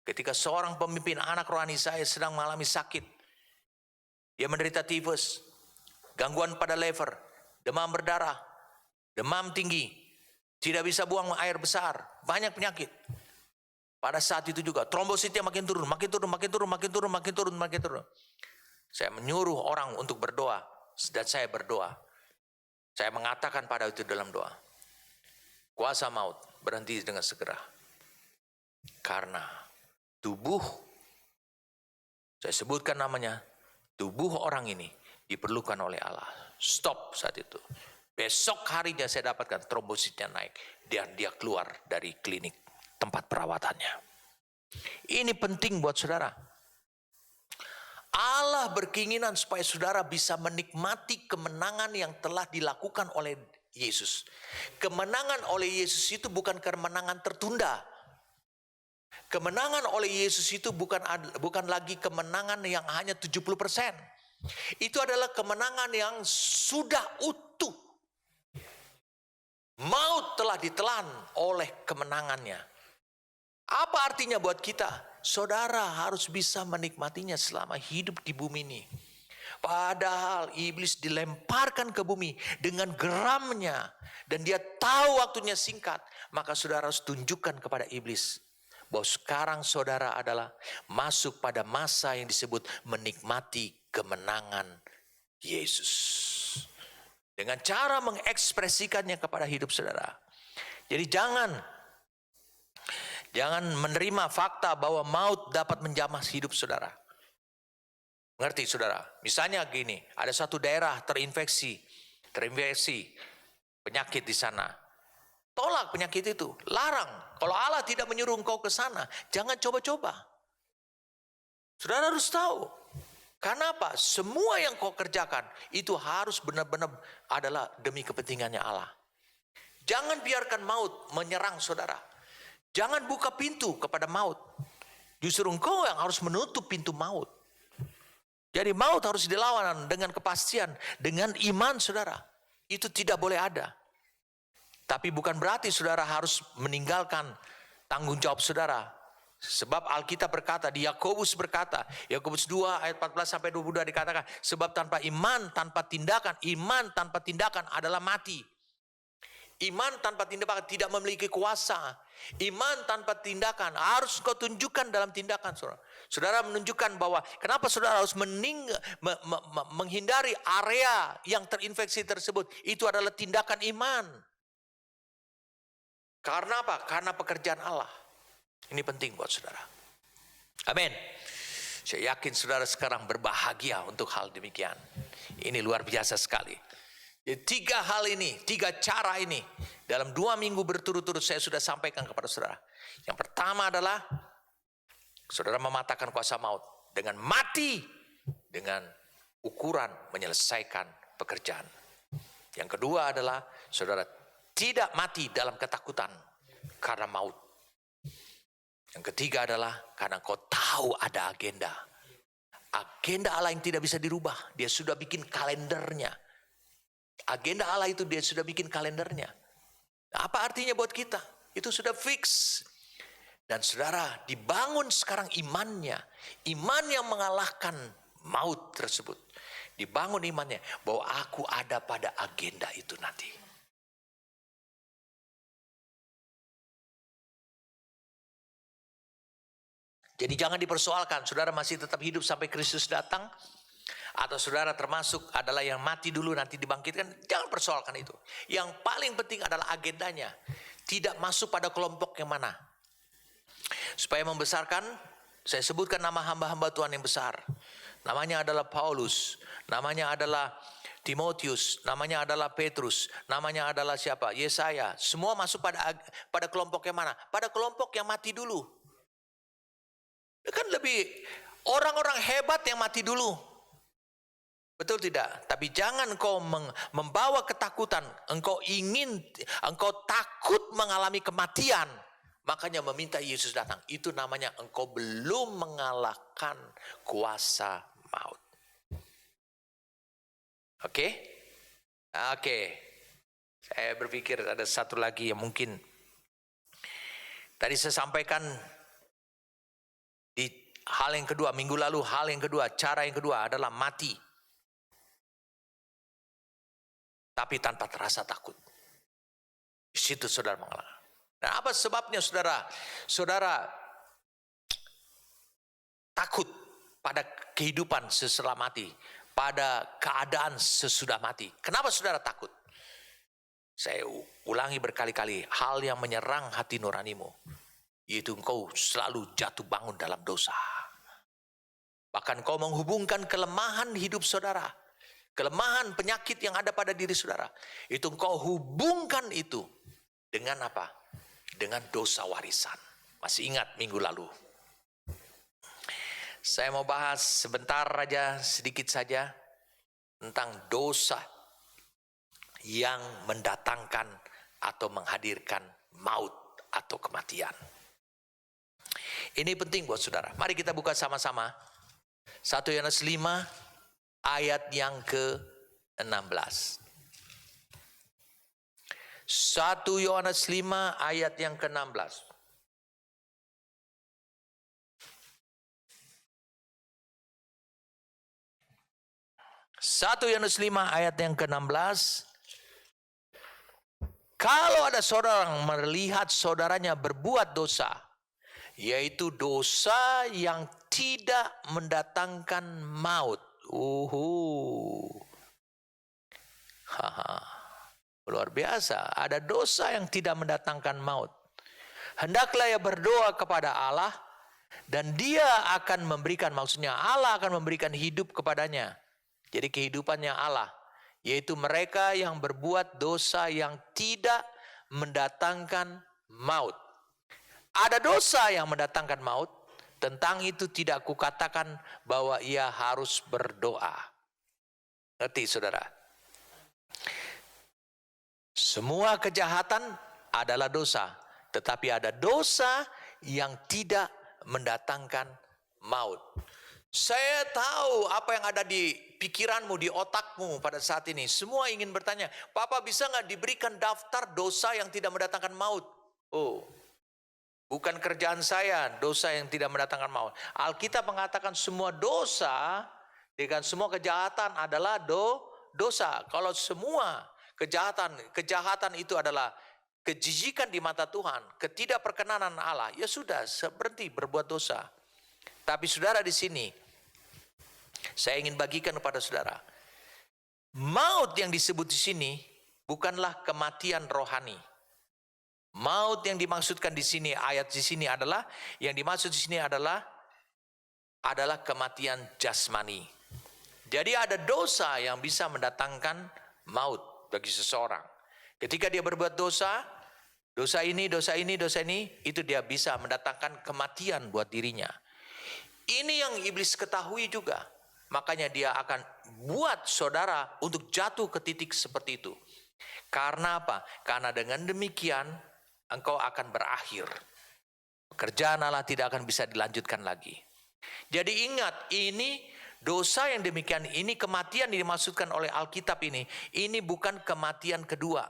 Ketika seorang pemimpin anak rohani saya sedang mengalami sakit. Dia menderita tifus, gangguan pada lever, demam berdarah, demam tinggi, tidak bisa buang air besar, banyak penyakit. Pada saat itu juga trombositnya makin turun. Saya menyuruh orang untuk berdoa dan saya berdoa. Saya mengatakan pada itu dalam doa, kuasa maut berhenti dengan segera. Karena tubuh, saya sebutkan namanya, tubuh orang ini diperlukan oleh Allah. Stop saat itu. Besok harinya saya dapatkan trombositnya naik. Dan dia keluar dari klinik tempat perawatannya. Ini penting buat saudara. Allah berkeinginan supaya saudara bisa menikmati kemenangan yang telah dilakukan oleh Yesus. Kemenangan oleh Yesus itu bukan kemenangan tertunda. Kemenangan oleh Yesus itu bukan lagi kemenangan yang hanya 70%. Itu adalah kemenangan yang sudah utuh. Maut telah ditelan oleh kemenangannya. Apa artinya buat kita? Saudara harus bisa menikmatinya selama hidup di bumi ini. Padahal iblis dilemparkan ke bumi dengan geramnya. Dan dia tahu waktunya singkat. Maka saudara harus tunjukkan kepada iblis bahwa sekarang saudara adalah masuk pada masa yang disebut menikmati kemenangan Yesus. Dengan cara mengekspresikannya kepada hidup saudara. Jadi Jangan menerima fakta bahwa maut dapat menjamah hidup saudara. Ngerti saudara? Misalnya gini, ada satu daerah terinfeksi penyakit di sana. Tolak penyakit itu, larang. Kalau Allah tidak menyuruh engkau ke sana, jangan coba-coba. Saudara harus tahu. Karena apa? Semua yang kau kerjakan itu harus benar-benar adalah demi kepentingannya Allah. Jangan biarkan maut menyerang saudara. Jangan buka pintu kepada maut. Justru engkau yang harus menutup pintu maut. Jadi maut harus dilawan dengan kepastian, dengan iman saudara. Itu tidak boleh ada. Tapi bukan berarti saudara harus meninggalkan tanggung jawab saudara. Sebab Alkitab berkata, di Yakobus berkata, Yakobus 2 ayat 14 sampai 22 dikatakan, sebab tanpa iman, tanpa tindakan adalah mati. Iman tanpa tindakan tidak memiliki kuasa. Iman tanpa tindakan harus kau tunjukkan dalam tindakan saudara. Saudara menunjukkan bahwa kenapa saudara harus menghindari area yang terinfeksi tersebut. Itu adalah tindakan iman. Karena apa? Karena pekerjaan Allah. Ini penting buat saudara. Amin. Saya yakin saudara sekarang berbahagia untuk hal demikian. Ini luar biasa sekali. Jadi 3 hal ini, 3 cara ini dalam 2 minggu berturut-turut saya sudah sampaikan kepada saudara. Yang pertama adalah saudara mematahkan kuasa maut dengan mati dengan ukuran menyelesaikan pekerjaan. Yang kedua adalah saudara tidak mati dalam ketakutan karena maut. Yang ketiga adalah karena kau tahu ada agenda. Agenda Allah yang tidak bisa dirubah. Dia sudah bikin kalendernya. Agenda Allah itu dia sudah bikin kalendernya. Apa artinya buat kita? Itu sudah fix. Dan saudara, dibangun sekarang imannya. Iman yang mengalahkan maut tersebut. Dibangun imannya bahwa aku ada pada agenda itu nanti. Jadi jangan dipersoalkan, saudara masih tetap hidup sampai Kristus datang. Atau saudara termasuk adalah yang mati dulu nanti dibangkitkan. Jangan persoalkan itu. Yang paling penting adalah agendanya. Tidak masuk pada kelompok yang mana. Supaya membesarkan, saya sebutkan nama hamba-hamba Tuhan yang besar. Namanya adalah Paulus. Namanya adalah Timotius. Namanya adalah Petrus. Namanya adalah siapa? Yesaya. Semua masuk pada kelompok yang mana? Pada kelompok yang mati dulu. Kan lebih orang-orang hebat yang mati dulu. Betul tidak? Tapi jangan engkau membawa ketakutan. Engkau takut mengalami kematian. Makanya meminta Yesus datang. Itu namanya engkau belum mengalahkan kuasa maut. Oke? Oke. Saya berpikir ada satu lagi yang mungkin. Tadi saya sampaikan di hal yang kedua. Minggu lalu hal yang kedua. Cara yang kedua adalah mati. Tapi tanpa terasa takut. Di situ saudara mengalahkan. Dan apa sebabnya saudara? Saudara takut pada kehidupan setelah mati. Pada keadaan sesudah mati. Kenapa saudara takut? Saya ulangi berkali-kali. Hal yang menyerang hati nuranimu. Yaitu engkau selalu jatuh bangun dalam dosa. Bahkan kau menghubungkan kelemahan hidup saudara. Kelemahan penyakit yang ada pada diri saudara. Itu engkau hubungkan itu. Dengan apa? Dengan dosa warisan. Masih ingat minggu lalu. Saya mau bahas sebentar aja, sedikit saja. Tentang dosa. Yang mendatangkan atau menghadirkan maut atau kematian. Ini penting buat saudara. Mari kita buka sama-sama. 1 Yohanes 5. Ayat yang ke-16. 1 Yohanes 5 ayat yang ke-16. 1 Yohanes 5 ayat yang ke-16. Kalau ada seorang melihat saudaranya berbuat dosa, yaitu dosa yang tidak mendatangkan maut. Luar biasa. Ada dosa yang tidak mendatangkan maut. hendaklah ia berdoa kepada Allah dan dia akan memberikan, maksudnya Allah akan memberikan hidup kepadanya. Jadi kehidupannya Allah, yaitu mereka yang berbuat dosa yang tidak mendatangkan maut. Ada dosa yang mendatangkan maut, tentang itu tidak kukatakan bahwa ia harus berdoa. Ngerti saudara? Semua kejahatan adalah dosa, tetapi ada dosa yang tidak mendatangkan maut. Saya tahu apa yang ada di pikiranmu, di otakmu pada saat ini. Semua ingin bertanya, Papa bisa nggak diberikan daftar dosa yang tidak mendatangkan maut? Oh, bukan kerjaan saya dosa yang tidak mendatangkan maut. Alkitab mengatakan semua dosa dengan semua kejahatan adalah dosa. Kalau semua kejahatan itu adalah kejijikan di mata Tuhan, ketidakperkenanan Allah, ya sudah, berhenti berbuat dosa. Tapi saudara di sini, saya ingin bagikan kepada saudara, maut yang disebut di sini bukanlah kematian rohani. Maut yang dimaksudkan di sini, ayat di sini adalah, yang dimaksud di sini adalah kematian jasmani. Jadi ada dosa yang bisa mendatangkan maut bagi seseorang. Ketika dia berbuat dosa ini, itu dia bisa mendatangkan kematian buat dirinya. Ini yang iblis ketahui juga. Makanya dia akan buat saudara untuk jatuh ke titik seperti itu. Karena apa? Karena dengan demikian engkau akan berakhir. Pekerjaan Allah tidak akan bisa dilanjutkan lagi. Jadi ingat, ini dosa yang demikian, ini kematian yang dimaksudkan oleh Alkitab ini bukan kematian kedua.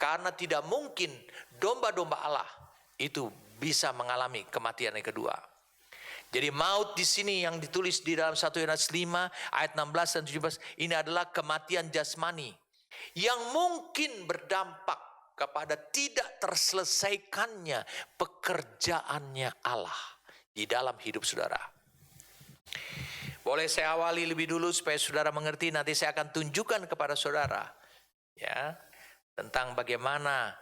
Karena tidak mungkin domba-domba Allah itu bisa mengalami kematian yang kedua. Jadi maut di sini yang ditulis di dalam 1 Yohanes 5 ayat 16 dan 17 ini adalah kematian jasmani yang mungkin berdampak kepada tidak terselesaikannya pekerjaannya Allah di dalam hidup saudara. Boleh saya awali lebih dulu supaya saudara mengerti, nanti saya akan tunjukkan kepada saudara ya tentang bagaimana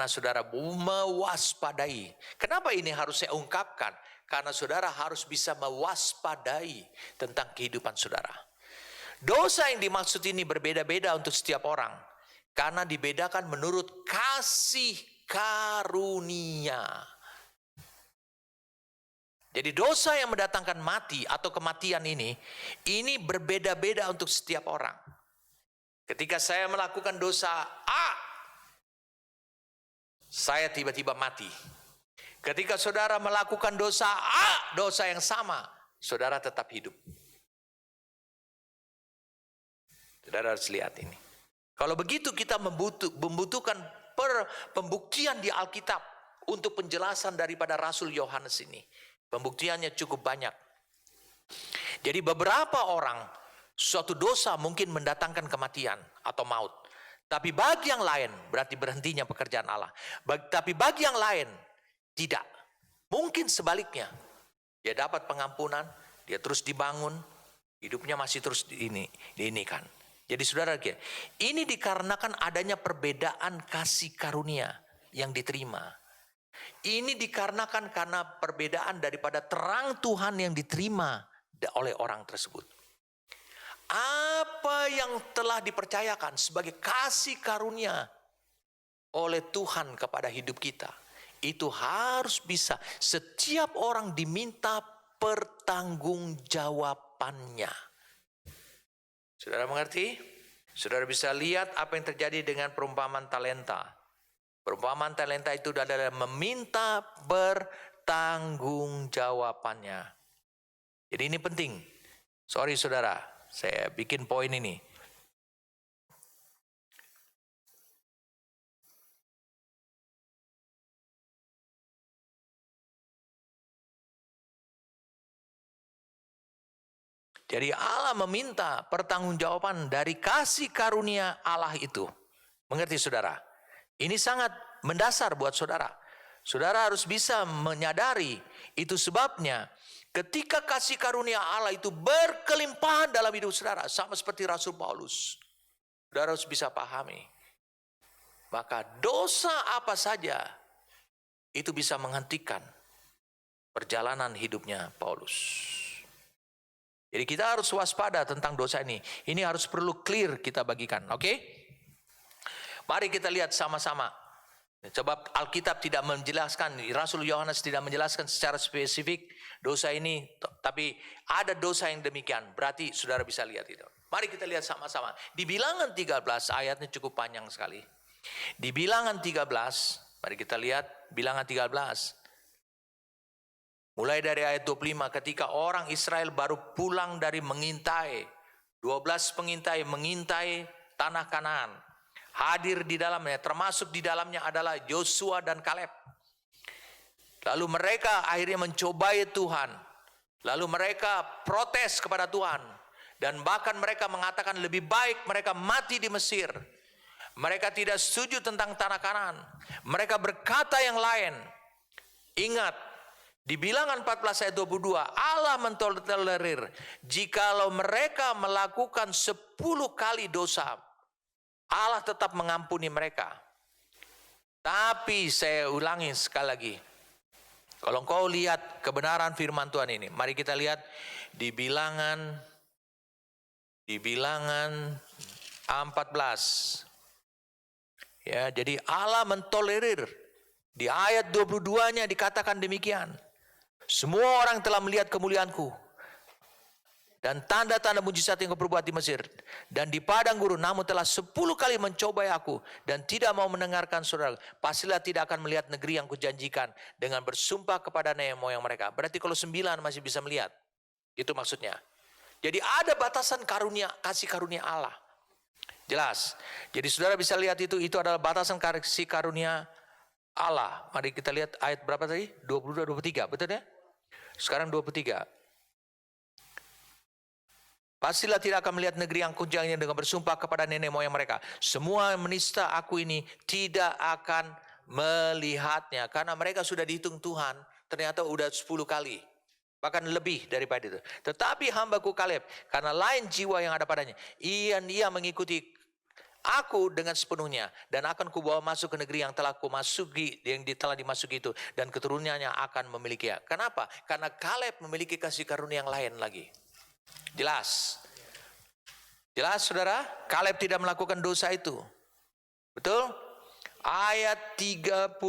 saudara mewaspadai. Kenapa ini harus saya ungkapkan? Karena saudara harus bisa mewaspadai tentang kehidupan saudara. Dosa yang dimaksud ini berbeda-beda untuk setiap orang. Karena dibedakan menurut kasih karunia. Jadi dosa yang mendatangkan mati atau kematian ini berbeda-beda untuk setiap orang. Ketika saya melakukan dosa A, saya tiba-tiba mati. Ketika saudara melakukan dosa A, dosa yang sama, saudara tetap hidup. Saudara harus lihat ini. Kalau begitu kita membutuhkan pembuktian di Alkitab untuk penjelasan daripada Rasul Yohanes ini. Pembuktiannya cukup banyak. Jadi beberapa orang, suatu dosa mungkin mendatangkan kematian atau maut. Tapi bagi yang lain, berarti berhentinya pekerjaan Allah. Tapi bagi yang lain, tidak. Mungkin sebaliknya. Dia dapat pengampunan, dia terus dibangun, hidupnya masih terus diinikan. Jadi saudara, ini dikarenakan adanya perbedaan kasih karunia yang diterima. Ini dikarenakan karena perbedaan daripada terang Tuhan yang diterima oleh orang tersebut. Apa yang telah dipercayakan sebagai kasih karunia oleh Tuhan kepada hidup kita, itu harus bisa setiap orang diminta pertanggungjawabannya. Saudara mengerti? Saudara bisa lihat apa yang terjadi dengan perumpamaan talenta. Perumpamaan talenta itu adalah meminta pertanggungjawabannya. Jadi ini penting. Sorry saudara, saya bikin poin ini. Jadi Allah meminta pertanggungjawaban dari kasih karunia Allah itu. Mengerti saudara? Ini sangat mendasar buat saudara. Saudara harus bisa menyadari itu sebabnya ketika kasih karunia Allah itu berkelimpahan dalam hidup saudara. Sama seperti Rasul Paulus. Saudara harus bisa pahami. Maka dosa apa saja itu bisa menghentikan perjalanan hidupnya Paulus. Jadi kita harus waspada tentang dosa ini. Ini harus perlu clear kita bagikan, oke? Mari kita lihat sama-sama. Sebab Alkitab tidak menjelaskan, Rasul Yohanes tidak menjelaskan secara spesifik dosa ini, tapi ada dosa yang demikian. Berarti saudara bisa lihat itu. Mari kita lihat sama-sama. Di Bilangan 13, ayatnya cukup panjang sekali. Di Bilangan 13, mari kita lihat Bilangan 13. Mulai dari ayat 25, ketika orang Israel baru pulang dari mengintai, 12 pengintai mengintai tanah Kanaan. Hadir di dalamnya, termasuk di dalamnya adalah Yosua dan Kaleb. Lalu mereka akhirnya mencobai Tuhan. Lalu mereka protes kepada Tuhan. Dan bahkan mereka mengatakan lebih baik mereka mati di Mesir. Mereka tidak setuju tentang tanah Kanaan. Mereka berkata yang lain. Ingat, di Bilangan 14 ayat 22, Allah mentolerir jikalau mereka melakukan 10 kali dosa, Allah tetap mengampuni mereka. Tapi saya ulangi sekali lagi. Kalau engkau lihat kebenaran firman Tuhan ini, mari kita lihat di Bilangan 14. Ya, jadi Allah mentolerir. Di ayat 22-nya dikatakan demikian. Semua orang telah melihat kemuliaanku dan tanda-tanda mujizat yang kuperbuat di Mesir dan di padang gurun, namun telah 10 kali mencobai aku dan tidak mau mendengarkan saudara. Pastilah tidak akan melihat negeri yang kujanjikan dengan bersumpah kepada nenek moyang mereka. Berarti kalau 9 masih bisa melihat. Itu maksudnya. Jadi ada batasan karunia, kasih karunia Allah. Jelas. Jadi saudara bisa lihat itu adalah batasan kasih karunia Allah. Mari kita lihat ayat berapa tadi? 22, 23, betul ya? Sekarang 23. Pastilah tidak akan melihat negeri yang kunjunginya dengan bersumpah kepada nenek moyang mereka. Semua yang menista aku ini tidak akan melihatnya. Karena mereka sudah dihitung Tuhan, ternyata udah 10 kali. Bahkan lebih daripada itu. Tetapi hambaku Kaleb, karena lain jiwa yang ada padanya, ia mengikuti aku dengan sepenuhnya dan akan kubawa masuk ke negeri yang telah kumasuki, yang telah dimasuki itu, dan keturunannya akan memilikinya. Kenapa? Karena Kaleb memiliki kasih karunia yang lain lagi. Jelas. Jelas saudara, Kaleb tidak melakukan dosa itu. Betul? Ayat 32.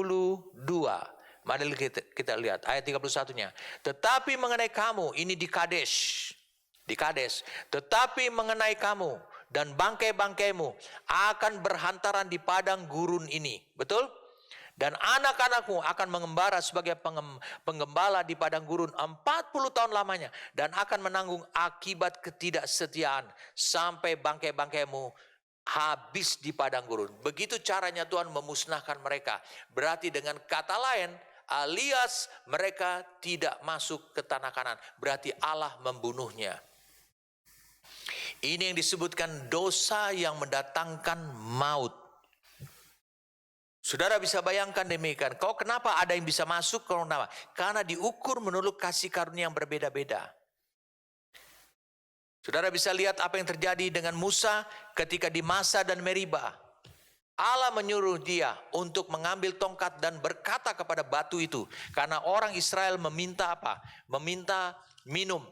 Mari kita lihat ayat 31-nya. Tetapi mengenai kamu, ini di Kadesh. Di Kadesh. Tetapi mengenai kamu dan bangkai-bangkaimu akan berhantaran di padang gurun ini. Betul? Dan anak-anakmu akan mengembara sebagai penggembala di padang gurun 40 tahun lamanya. Dan akan menanggung akibat ketidaksetiaan sampai bangkai-bangkaimu habis di padang gurun. Begitu caranya Tuhan memusnahkan mereka. Berarti dengan kata lain, alias mereka tidak masuk ke tanah Kanaan. Berarti Allah membunuhnya. Ini yang disebutkan dosa yang mendatangkan maut. Saudara bisa bayangkan demikian. Kau kenapa ada yang bisa masuk? Kenapa? Karena diukur menurut kasih karunia yang berbeda-beda. Saudara bisa lihat apa yang terjadi dengan Musa ketika di Masa dan Meriba. Allah menyuruh dia untuk mengambil tongkat dan berkata kepada batu itu. Karena orang Israel meminta apa? Meminta minum.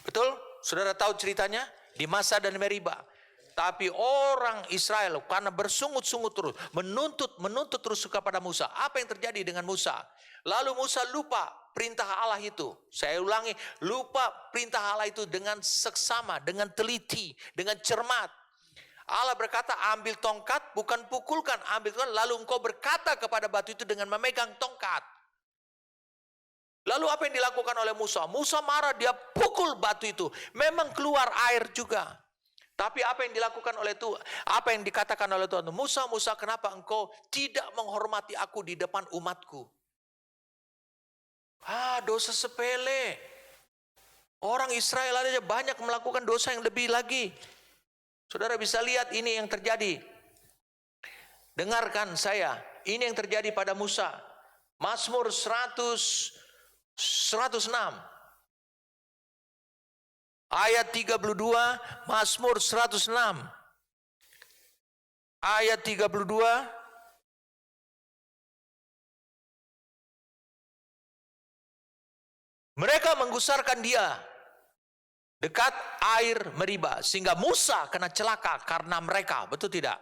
Betul? Saudara tahu ceritanya? Di Masa dan Meriba. Tapi orang Israel karena bersungut-sungut terus, menuntut terus kepada Musa. Apa yang terjadi dengan Musa? Lalu Musa lupa perintah Allah itu. Saya ulangi, lupa perintah Allah itu dengan seksama, dengan teliti, dengan cermat. Allah berkata, ambil tongkat, bukan pukulkan, ambil tongkat. Lalu engkau berkata kepada batu itu dengan memegang tongkat. Lalu apa yang dilakukan oleh Musa? Musa marah, dia pukul batu itu. Memang keluar air juga. Tapi apa yang dilakukan oleh Tuhan? Apa yang dikatakan oleh Tuhan? Musa, Musa, kenapa engkau tidak menghormati aku di depan umatku? Dosa sepele. Orang Israel aja banyak melakukan dosa yang lebih lagi. Saudara bisa lihat ini yang terjadi. Dengarkan saya, ini yang terjadi pada Musa. Mazmur 106. Ayat 32, Mazmur 106. Ayat 32. Mereka menggusarkan dia dekat air Meriba, sehingga Musa kena celaka karena mereka, betul tidak?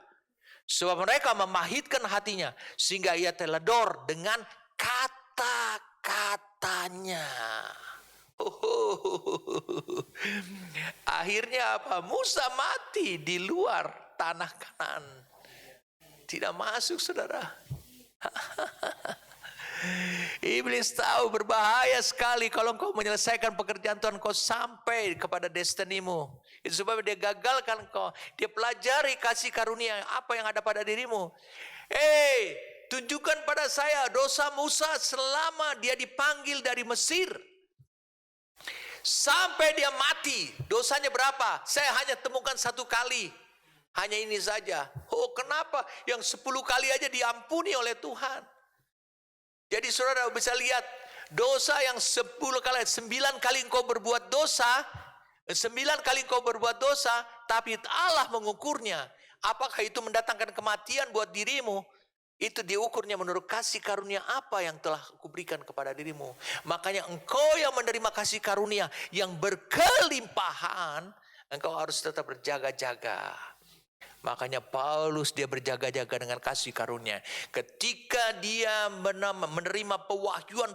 Sebab mereka memahitkan hatinya, sehingga ia teledor dengan kata-katanya. Akhirnya apa? Musa mati di luar tanah Kanaan. Tidak masuk, saudara. Iblis tahu berbahaya sekali kalau engkau menyelesaikan pekerjaan Tuhan, kau sampai kepada destinimu. Itu sebab dia gagalkan kau. Dia pelajari kasih karunia apa yang ada pada dirimu. Tunjukkan pada saya dosa Musa selama dia dipanggil dari Mesir sampai dia mati. Dosanya berapa? Saya hanya temukan 1 kali. Hanya ini saja. Oh, kenapa? Yang 10 kali aja diampuni oleh Tuhan. Jadi saudara bisa lihat, dosa yang 10 kali, 9 kali engkau berbuat dosa, 9 kali engkau berbuat dosa, tapi Allah mengukurnya. Apakah itu mendatangkan kematian buat dirimu? Itu diukurnya menurut kasih karunia apa yang telah kuberikan kepada dirimu. Makanya engkau yang menerima kasih karunia yang berkelimpahan, engkau harus tetap berjaga-jaga. Makanya Paulus dia berjaga-jaga dengan kasih karunia. Ketika dia menerima pewahyuan,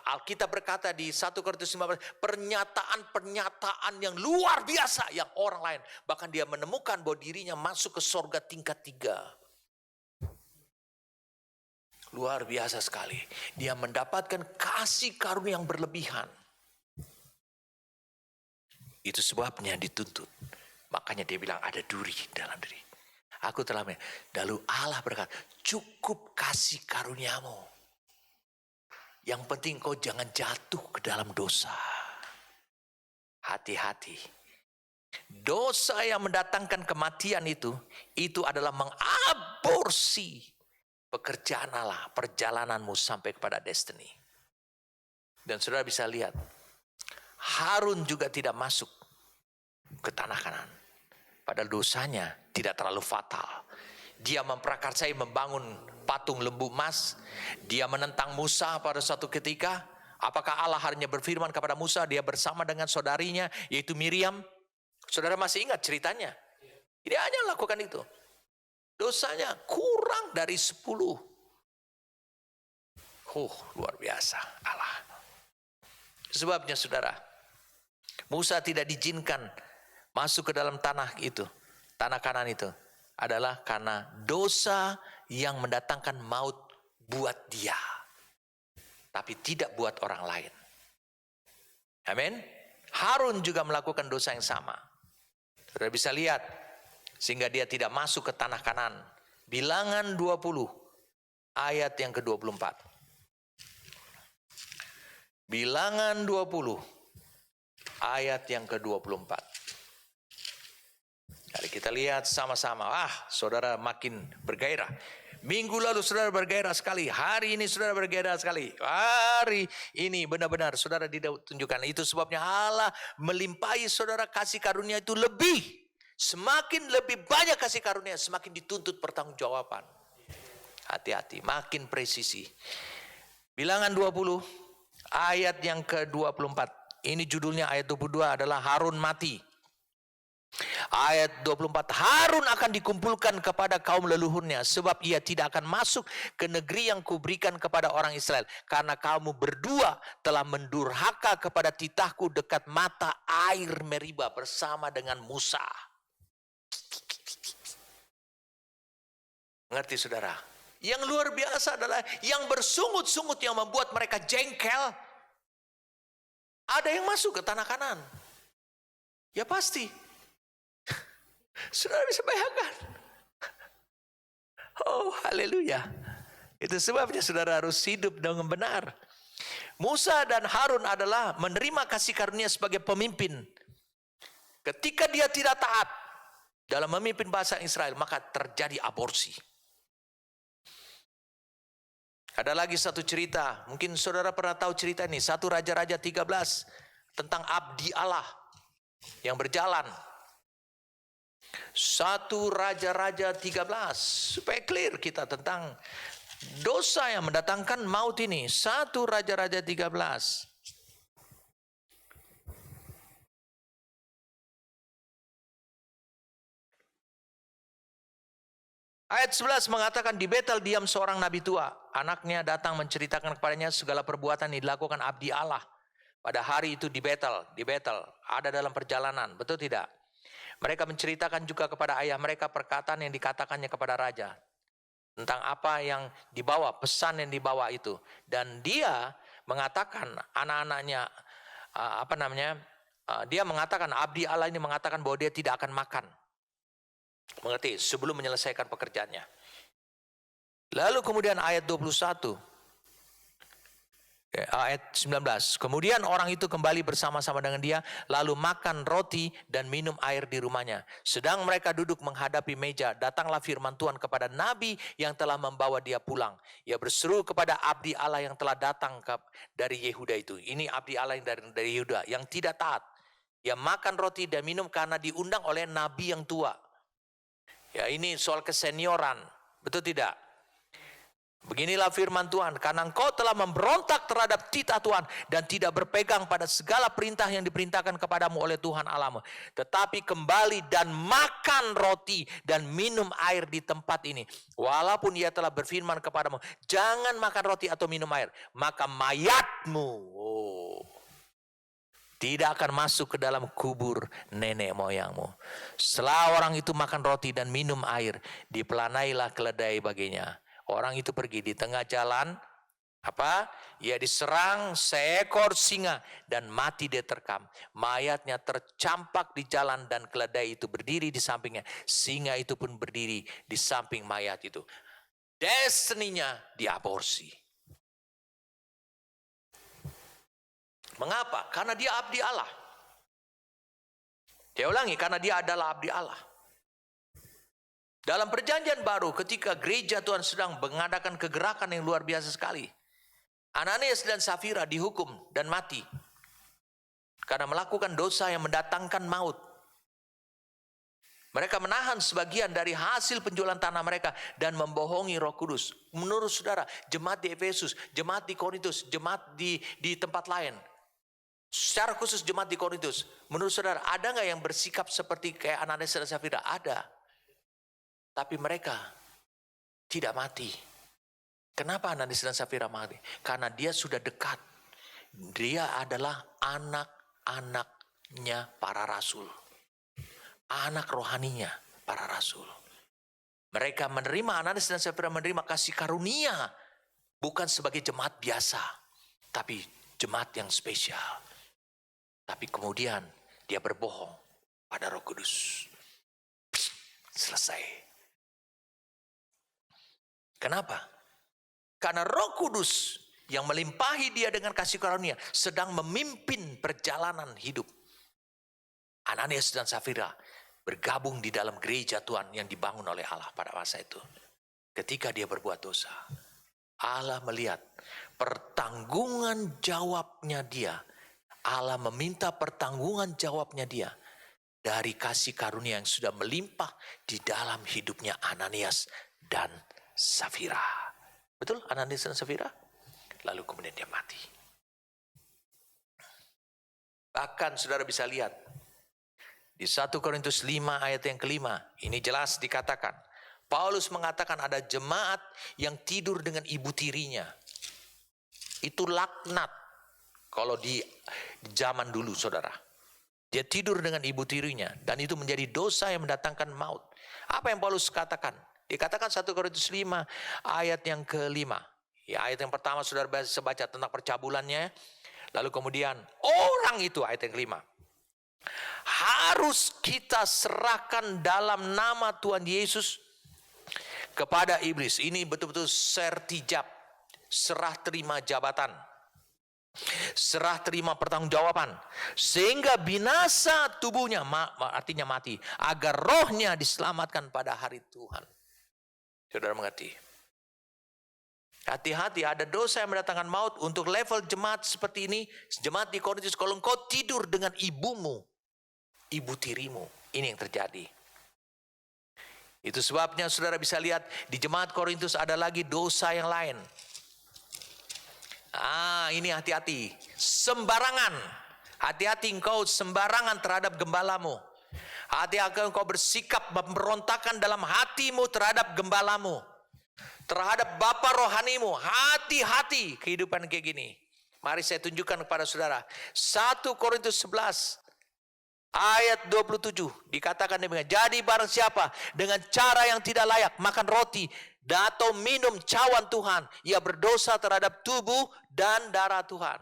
Alkitab berkata di 1 Korintus 15, pernyataan-pernyataan yang luar biasa yang orang lain. Bahkan dia menemukan bahwa dirinya masuk ke sorga tingkat 3. Luar biasa sekali. Dia mendapatkan kasih karunia yang berlebihan. Itu sebabnya dituntut. Makanya dia bilang ada duri dalam diri. Aku telah lalu Allah berkata, cukup kasih karuniamu. Yang penting kau jangan jatuh ke dalam dosa. Hati-hati. Dosa yang mendatangkan kematian itu adalah mengaborsi pekerjaan Allah, perjalananmu sampai kepada destiny. Dan saudara bisa lihat, Harun juga tidak masuk ke tanah Kanaan. Padahal dosanya tidak terlalu fatal. Dia memprakarsai membangun patung lembu emas. Dia menentang Musa pada suatu ketika. Apakah Allah hanya berfirman kepada Musa? Dia bersama dengan saudarinya, yaitu Miriam. Saudara masih ingat ceritanya? Dia hanya lakukan itu. Dosanya kurang dari 10. Luar biasa Allah. Sebabnya saudara, Musa tidak diizinkan masuk ke dalam tanah itu, tanah Kanaan itu, adalah karena dosa yang mendatangkan maut buat dia, tapi tidak buat orang lain. Amin. Harun juga melakukan dosa yang sama. Saudara bisa lihat, sehingga dia tidak masuk ke tanah Kanaan. Bilangan 20 ayat yang ke-24. Bilangan 20 ayat yang ke-24. Jadi kita lihat sama-sama. Saudara makin bergairah. Minggu lalu saudara bergairah sekali. Hari ini saudara bergairah sekali. Hari ini benar-benar saudara ditunjukkan. Itu sebabnya Allah melimpahi saudara kasih karunia itu lebih. Semakin lebih banyak kasih karunia, semakin dituntut pertanggungjawaban. Hati-hati, makin presisi. Bilangan 20 ayat yang ke-24. Ini judulnya ayat 22 adalah Harun mati. Ayat 24, Harun akan dikumpulkan kepada kaum leluhurnya, sebab ia tidak akan masuk ke negeri yang kuberikan kepada orang Israel, karena kamu berdua telah mendurhaka kepada titahku dekat mata air Meriba bersama dengan Musa. Ngerti saudara? Yang luar biasa adalah yang bersungut-sungut yang membuat mereka jengkel. Ada yang masuk ke tanah Kanaan. Ya pasti. Saudara bisa bayangkan. Oh haleluya. Itu sebabnya saudara harus hidup dengan benar. Musa dan Harun adalah menerima kasih karunia sebagai pemimpin. Ketika dia tidak taat dalam memimpin bangsa Israel, maka terjadi aborsi. Ada lagi satu cerita, mungkin saudara pernah tahu cerita ini, 1 Raja-Raja 13 tentang abdi Allah yang berjalan. 1 Raja-Raja 13 supaya clear kita tentang dosa yang mendatangkan maut ini. 1 Raja-Raja 13 Ayat 11 mengatakan di Betel diam seorang nabi tua. Anaknya datang menceritakan kepadanya segala perbuatan yang dilakukan abdi Allah. Pada hari itu di Betel ada dalam perjalanan, betul tidak? Mereka menceritakan juga kepada ayah mereka perkataan yang dikatakannya kepada raja. Tentang apa yang dibawa, pesan yang dibawa itu. Dan dia mengatakan anak-anaknya, dia mengatakan, abdi Allah ini mengatakan bahwa dia tidak akan makan. Mengerti? Sebelum menyelesaikan pekerjaannya. Lalu kemudian ayat 21. Ayat 19. Kemudian orang itu kembali bersama-sama dengan dia, lalu makan roti dan minum air di rumahnya. Sedang mereka duduk menghadapi meja, datanglah firman Tuhan kepada nabi yang telah membawa dia pulang. Ia berseru kepada abdi Allah yang telah datang dari Yehuda itu. Ini abdi Allah yang dari Yehuda, yang tidak taat. Ia makan roti dan minum karena diundang oleh nabi yang tua. Ya, ini soal kesenioran, betul tidak? Beginilah firman Tuhan, karena engkau telah memberontak terhadap titah Tuhan dan tidak berpegang pada segala perintah yang diperintahkan kepadamu oleh Tuhan Allahmu, tetapi kembali dan makan roti dan minum air di tempat ini. Walaupun ia telah berfirman kepadamu, jangan makan roti atau minum air, maka mayatmu tidak akan masuk ke dalam kubur nenek moyangmu. Setelah orang itu makan roti dan minum air, dipelanailah keledai baginya. Orang itu pergi di tengah jalan, ia diserang seekor singa dan mati dia terkam. Mayatnya tercampak di jalan dan keledai itu berdiri di sampingnya. Singa itu pun berdiri di samping mayat itu. Destininya diaborsi. Mengapa? Karena dia abdi Allah. Saya ulangi, karena dia adalah abdi Allah. Dalam perjanjian baru, ketika gereja Tuhan sedang mengadakan kegerakan yang luar biasa sekali, Ananias dan Safira dihukum dan mati karena melakukan dosa yang mendatangkan maut. Mereka menahan sebagian dari hasil penjualan tanah mereka dan membohongi Roh Kudus. Menurut saudara, jemaat di Efesus, jemaat di Korintus, jemaat di tempat lain, secara khusus jemaat di Korintus, menurut saudara ada nggak yang bersikap seperti kayak Ananias dan Safira? Ada. Tapi mereka tidak mati. Kenapa Ananias dan Safira mati? Karena dia sudah dekat. Dia adalah anak-anaknya para rasul. Anak rohaninya para rasul. Mereka menerima, Ananias dan Safira menerima kasih karunia. Bukan sebagai jemaat biasa. Tapi jemaat yang spesial. Tapi kemudian dia berbohong pada Roh Kudus. Selesai. Kenapa? Karena Roh Kudus yang melimpahi dia dengan kasih karunia sedang memimpin perjalanan hidup. Ananias dan Safira bergabung di dalam gereja Tuhan yang dibangun oleh Allah pada masa itu. Ketika dia berbuat dosa, Allah melihat pertanggungan jawabnya dia. Allah meminta pertanggungan jawabnya dia dari kasih karunia yang sudah melimpah di dalam hidupnya Ananias dan Safira. Betul, Ananias dan Safira? Lalu kemudian dia mati. Bahkan saudara bisa lihat di 1 Korintus 5 ayat yang kelima, ini jelas dikatakan, Paulus mengatakan ada jemaat yang tidur dengan ibu tirinya. Itu laknat kalau di zaman dulu saudara. Dia tidur dengan ibu tirinya dan itu menjadi dosa yang mendatangkan maut. Apa yang Paulus katakan? Dikatakan 1 Korintus 5 ayat yang kelima. Ya, ayat yang pertama saudara bisa baca tentang percabulannya. Lalu kemudian orang itu ayat yang kelima. Harus kita serahkan dalam nama Tuhan Yesus kepada iblis. Ini betul-betul sertijab. Serah terima jabatan. Serah terima pertanggungjawaban. Sehingga binasa tubuhnya, artinya mati. Agar rohnya diselamatkan pada hari Tuhan. Saudara mengerti? Hati-hati, ada dosa yang mendatangkan maut untuk level jemaat seperti ini. Jemaat di Korintus, kalau engkau tidur dengan ibumu, ibu tirimu, ini yang terjadi. Itu sebabnya saudara bisa lihat di jemaat Korintus ada lagi dosa yang lain. Ini hati-hati. Sembarangan. Hati-hati engkau sembarangan terhadap gembalamu. Hati-hati engkau bersikap pemberontakan dalam hatimu terhadap gembalamu, terhadap bapa rohanimu. Hati-hati kehidupan kayak gini. Mari saya tunjukkan kepada saudara. 1 Korintus 11 ayat 27 dikatakan demikian. Jadi barang siapa dengan cara yang tidak layak makan roti atau minum cawan Tuhan, ia berdosa terhadap tubuh dan darah Tuhan.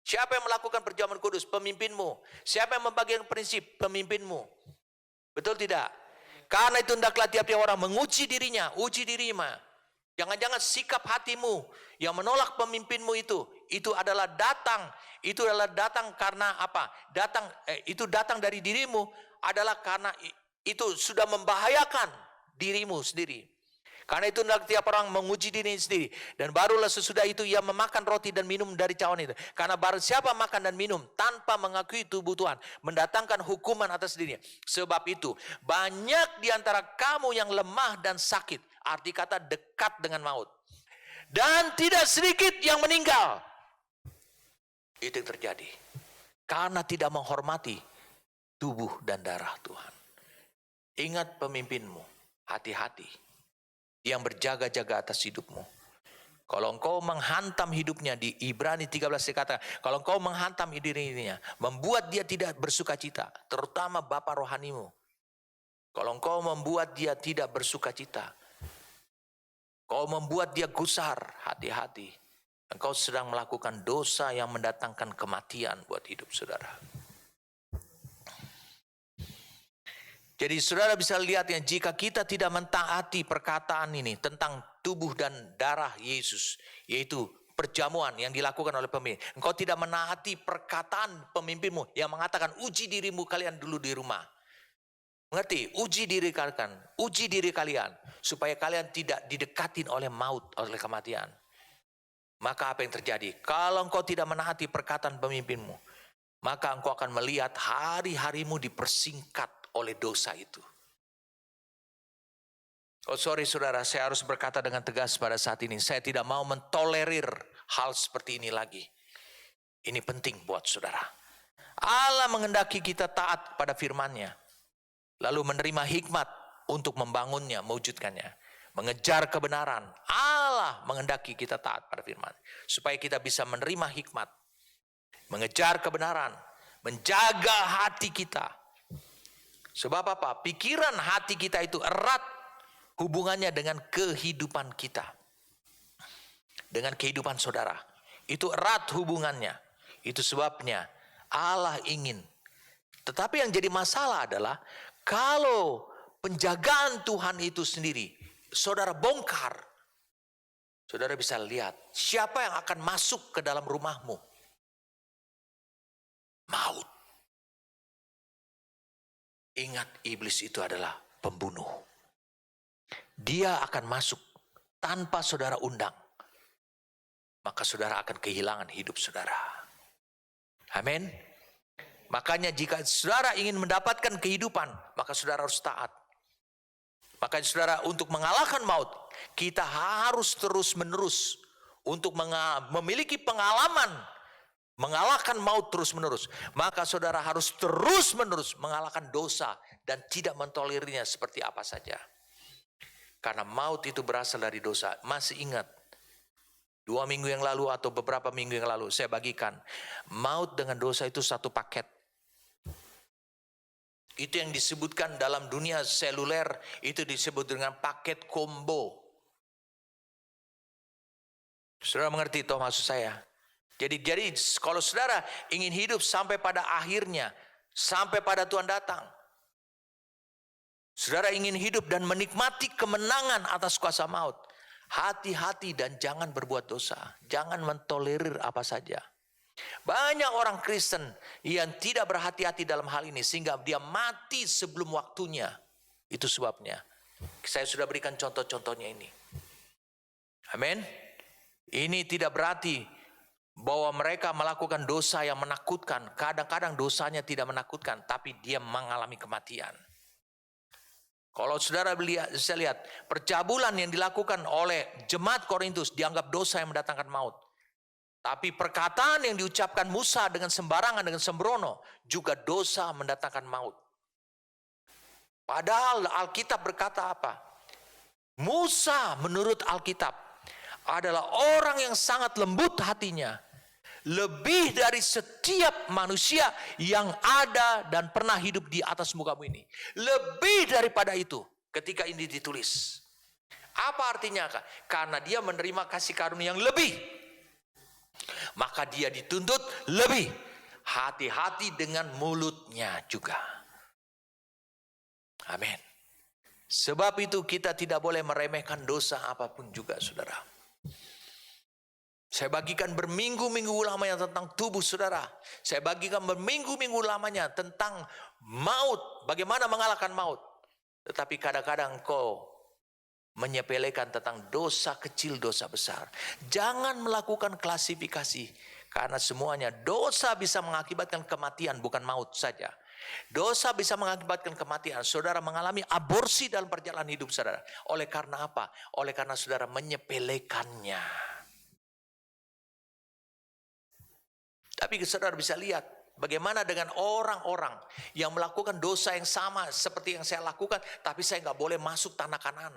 Siapa yang melakukan perjamuan kudus? Pemimpinmu. Siapa yang membagikan prinsip? Pemimpinmu. Betul tidak? Karena itu hendaklah tiap-tiap orang menguji dirinya, uji dirinya. Jangan-jangan sikap hatimu yang menolak pemimpinmu itu adalah datang karena apa? Itu datang dari dirimu adalah karena itu sudah membahayakan dirimu sendiri. Karena itu tiap orang menguji diri sendiri. Dan barulah sesudah itu ia memakan roti dan minum dari cawan itu. Karena barang siapa makan dan minum tanpa mengakui tubuh Tuhan, mendatangkan hukuman atas dirinya. Sebab itu banyak di antara kamu yang lemah dan sakit. Arti kata dekat dengan maut. Dan tidak sedikit yang meninggal. Itu yang terjadi. Karena tidak menghormati tubuh dan darah Tuhan. Ingat pemimpinmu. Hati-hati. Yang berjaga-jaga atas hidupmu. Kalau engkau menghantam hidupnya, di Ibrani 13 dikatakan, kalau engkau menghantam dirinya, membuat dia tidak bersuka cita, terutama bapa rohanimu. Kalau engkau membuat dia tidak bersuka cita, kau membuat dia gusar, hati-hati. Engkau sedang melakukan dosa yang mendatangkan kematian buat hidup saudara. Jadi saudara bisa lihat ya, jika kita tidak mentaati perkataan ini tentang tubuh dan darah Yesus, yaitu perjamuan yang dilakukan oleh pemimpin. Engkau tidak menaati perkataan pemimpinmu yang mengatakan uji dirimu kalian dulu di rumah. Mengerti? Uji diri kalian supaya kalian tidak didekatin oleh maut, oleh kematian. Maka apa yang terjadi? Kalau engkau tidak menaati perkataan pemimpinmu, maka engkau akan melihat hari-harimu dipersingkat oleh dosa itu. Oh sorry saudara, saya harus berkata dengan tegas pada saat ini. Saya tidak mau mentolerir hal seperti ini lagi. Ini penting buat saudara. Allah menghendaki kita taat pada firman-Nya. Lalu menerima hikmat untuk membangunnya, mewujudkannya. Mengejar kebenaran. Allah menghendaki kita taat pada firman. Supaya kita bisa menerima hikmat. Mengejar kebenaran. Menjaga hati kita. Sebab apa? Pikiran hati kita itu erat hubungannya dengan kehidupan kita. Dengan kehidupan saudara. Itu erat hubungannya. Itu sebabnya Allah ingin. Tetapi yang jadi masalah adalah kalau penjagaan Tuhan itu sendiri, saudara bongkar. Saudara bisa lihat siapa yang akan masuk ke dalam rumahmu. Maut. Ingat, iblis itu adalah pembunuh. Dia akan masuk tanpa saudara undang. Maka saudara akan kehilangan hidup saudara. Amin. Makanya jika saudara ingin mendapatkan kehidupan, maka saudara harus taat. Makanya saudara, untuk mengalahkan maut, kita harus terus menerus untuk memiliki pengalaman mengalahkan maut terus menerus. Maka saudara harus terus menerus mengalahkan dosa dan tidak mentolerirnya seperti apa saja. Karena maut itu berasal dari dosa. Masih ingat 2 minggu yang lalu atau beberapa minggu yang lalu saya bagikan, maut dengan dosa itu satu paket. Itu yang disebutkan dalam dunia seluler, itu disebut dengan paket combo. Saudara mengerti toh maksud saya? Jadi kalau saudara ingin hidup sampai pada akhirnya, sampai pada Tuhan datang, saudara ingin hidup dan menikmati kemenangan atas kuasa maut, hati-hati dan jangan berbuat dosa, jangan mentolerir apa saja. Banyak orang Kristen yang tidak berhati-hati dalam hal ini sehingga dia mati sebelum waktunya. Itu sebabnya. Saya sudah berikan contoh-contohnya ini. Amin. Ini tidak berarti bahwa mereka melakukan dosa yang menakutkan. Kadang-kadang dosanya tidak menakutkan, tapi dia mengalami kematian. Kalau saudara saya lihat percabulan yang dilakukan oleh jemaat Korintus dianggap dosa yang mendatangkan maut. Tapi perkataan yang diucapkan Musa dengan sembarangan, dengan sembrono juga dosa mendatangkan maut. Padahal Alkitab berkata apa? Musa menurut Alkitab adalah orang yang sangat lembut hatinya. Lebih dari setiap manusia yang ada dan pernah hidup di atas muka bumi ini. Lebih daripada itu ketika ini ditulis. Apa artinya? Karena dia menerima kasih karunia yang lebih. Maka dia dituntut lebih. Hati-hati dengan mulutnya juga. Amin. Sebab itu kita tidak boleh meremehkan dosa apapun juga, saudara. Saya bagikan berminggu-minggu lamanya tentang tubuh saudara. Saya bagikan berminggu-minggu lamanya tentang maut. Bagaimana mengalahkan maut. Tetapi kadang-kadang engkau menyepelekan tentang dosa kecil, dosa besar. Jangan melakukan klasifikasi. Karena semuanya dosa bisa mengakibatkan kematian, bukan maut saja. Dosa bisa mengakibatkan kematian. Saudara mengalami aborsi dalam perjalanan hidup saudara. Oleh karena apa? Oleh karena saudara menyepelekannya. Tapi saudara bisa lihat bagaimana dengan orang-orang yang melakukan dosa yang sama seperti yang saya lakukan, tapi saya nggak boleh masuk tanah Kanaan.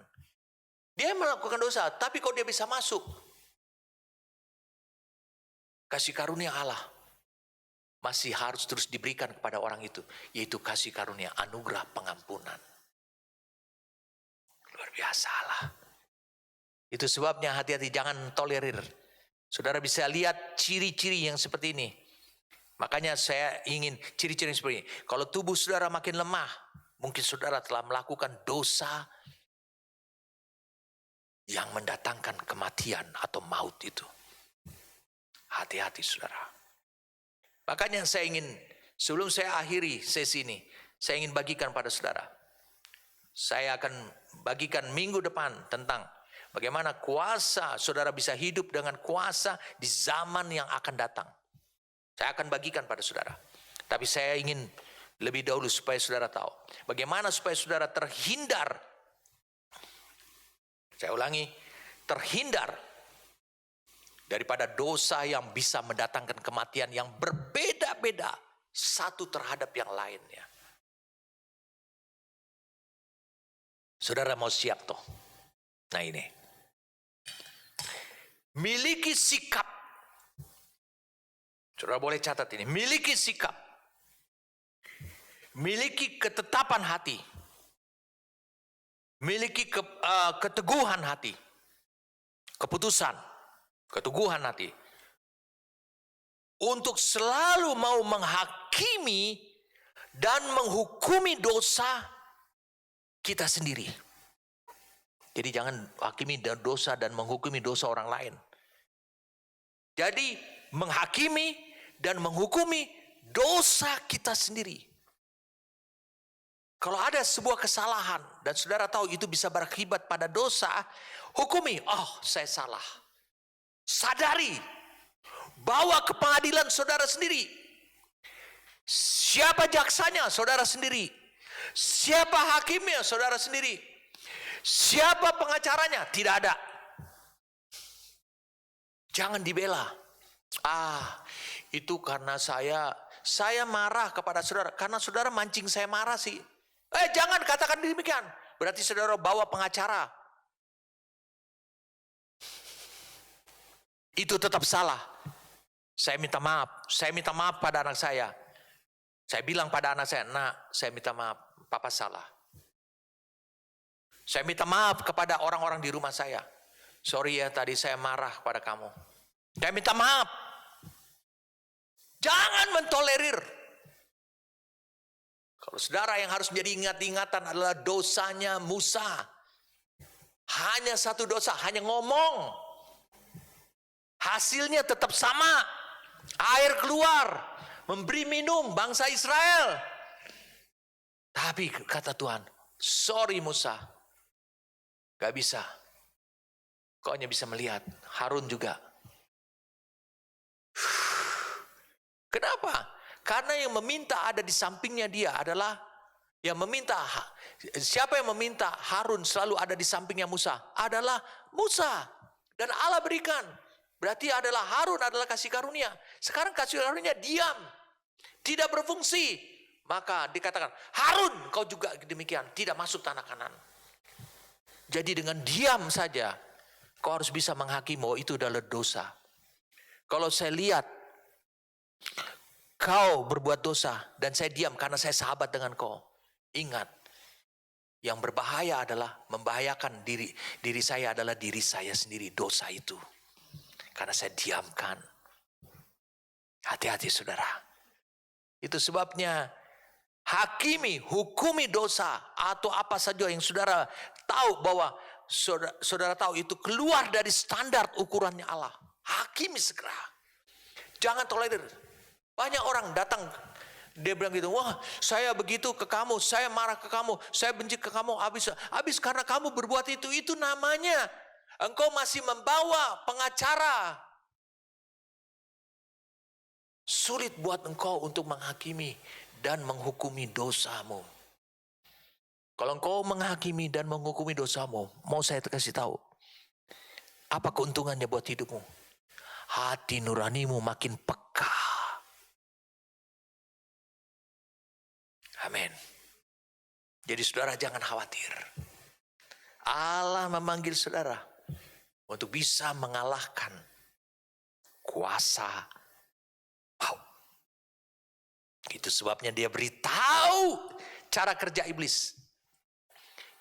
Dia melakukan dosa, tapi kok dia bisa masuk? Kasih karunia Allah masih harus terus diberikan kepada orang itu, yaitu kasih karunia anugerah pengampunan. Luar biasa Allah. Itu sebabnya hati-hati, jangan tolerir. Saudara bisa lihat ciri-ciri yang seperti ini. Makanya saya ingin ciri-ciri seperti ini. Kalau tubuh saudara makin lemah, mungkin saudara telah melakukan dosa yang mendatangkan kematian atau maut itu. Hati-hati saudara. Makanya saya ingin, sebelum saya akhiri sesi ini, saya ingin bagikan pada saudara. Saya akan bagikan minggu depan tentang bagaimana kuasa saudara bisa hidup dengan kuasa di zaman yang akan datang. Saya akan bagikan pada saudara. Tapi saya ingin lebih dahulu supaya saudara tahu. Bagaimana supaya saudara terhindar. Saya ulangi. Terhindar daripada dosa yang bisa mendatangkan kematian yang berbeda-beda. Satu terhadap yang lainnya. Saudara mau siap toh? Nah ini. Miliki sikap. Saudara boleh catat ini. Miliki sikap. Miliki ketetapan hati. Miliki keteguhan hati. Keputusan. Keteguhan hati. Untuk selalu mau menghakimi dan menghukumi dosa kita sendiri. Jadi jangan hakimi dosa dan menghukumi dosa orang lain. Jadi menghakimi dan menghukumi dosa kita sendiri. Kalau ada sebuah kesalahan dan saudara tahu itu bisa berakibat pada dosa, hukumi. Oh, saya salah. Sadari. Bawa ke pengadilan saudara sendiri. Siapa jaksanya? Saudara sendiri. Siapa hakimnya? Saudara sendiri. Siapa pengacaranya? Tidak ada. Jangan dibela. Itu karena saya marah kepada saudara. Karena saudara mancing saya marah sih. Jangan katakan demikian. Berarti saudara bawa pengacara. Itu tetap salah. Saya minta maaf. Saya minta maaf pada anak saya. Saya bilang pada anak saya, nak, saya minta maaf. Papa salah. Saya minta maaf kepada orang-orang di rumah saya. Sorry ya, tadi saya marah pada kamu. Saya minta maaf. Jangan mentolerir. Kalau saudara yang harus menjadi ingat-ingatan adalah dosanya Musa. Hanya satu dosa, hanya ngomong. Hasilnya tetap sama. Air keluar, memberi minum bangsa Israel. Tapi kata Tuhan, sorry Musa, gak bisa. Kau hanya bisa melihat, Harun juga. Kenapa? Karena yang meminta ada di sampingnya dia adalah yang meminta. Siapa yang meminta Harun selalu ada di sampingnya Musa? Adalah Musa. Dan Allah berikan. Berarti adalah Harun adalah kasih karunia. Sekarang kasih karunia diam. Tidak berfungsi. Maka dikatakan, Harun kau juga demikian, tidak masuk tanah Kanaan. Jadi dengan diam saja, kau harus bisa menghakimi bahwa itu adalah dosa. Kalau saya lihat kau berbuat dosa dan saya diam karena saya sahabat dengan kau, ingat, yang berbahaya adalah membahayakan diri saya adalah diri saya sendiri, dosa itu. Karena saya diamkan. Hati-hati saudara. Itu sebabnya hakimi, hukumi dosa atau apa saja yang saudara tahu bahwa saudara tahu itu keluar dari standar ukurannya Allah. Hakimi segera. Jangan tolerir. Banyak orang datang, dia bilang gitu, wah saya begitu ke kamu, saya marah ke kamu, saya benci ke kamu, habis karena kamu berbuat itu namanya engkau masih membawa pengacara. Sulit buat engkau untuk menghakimi dan menghukumi dosamu. Kalau engkau menghakimi dan menghukumi dosamu, mau saya kasih tahu, apa keuntungannya buat hidupmu? Hati nuranimu makin peka. Amin. Jadi saudara jangan khawatir. Allah memanggil saudara untuk bisa mengalahkan kuasa maut. Itu sebabnya dia beritahu cara kerja iblis.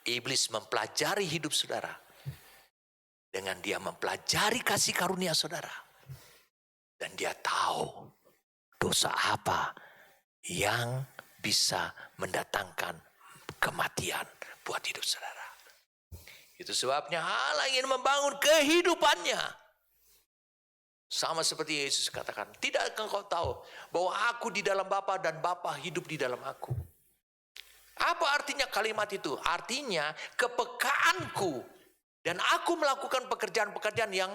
Iblis mempelajari hidup saudara dengan dia mempelajari kasih karunia saudara. Dan dia tahu dosa apa yang bisa mendatangkan kematian buat hidup saudara. Itu sebabnya Allah ingin membangun kehidupannya. Sama seperti Yesus katakan, tidakkah engkau tahu bahwa aku di dalam Bapa dan Bapa hidup di dalam aku? Apa artinya kalimat itu? Artinya kepekaanku dan aku melakukan pekerjaan-pekerjaan yang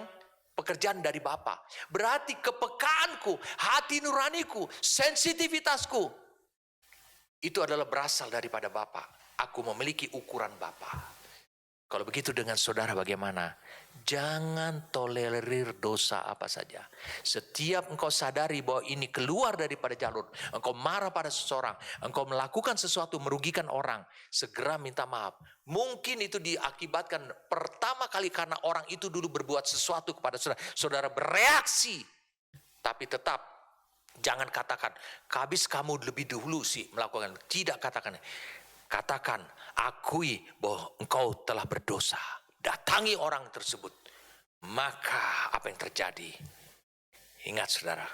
pekerjaan dari Bapa. Berarti kepekaanku, hati nuraniku, sensitivitasku itu adalah berasal daripada Bapa. Aku memiliki ukuran Bapa. Kalau begitu dengan saudara bagaimana? Jangan tolerir dosa apa saja. Setiap engkau sadari bahwa ini keluar daripada jalur, engkau marah pada seseorang, engkau melakukan sesuatu merugikan orang, segera minta maaf. Mungkin itu diakibatkan pertama kali karena orang itu dulu berbuat sesuatu kepada saudara. Saudara bereaksi, tapi tetap jangan katakan, habis kamu lebih dulu sih melakukan. Tidak katakan. Katakan, akui bahwa engkau telah berdosa. Datangi orang tersebut. Maka apa yang terjadi? Ingat saudara,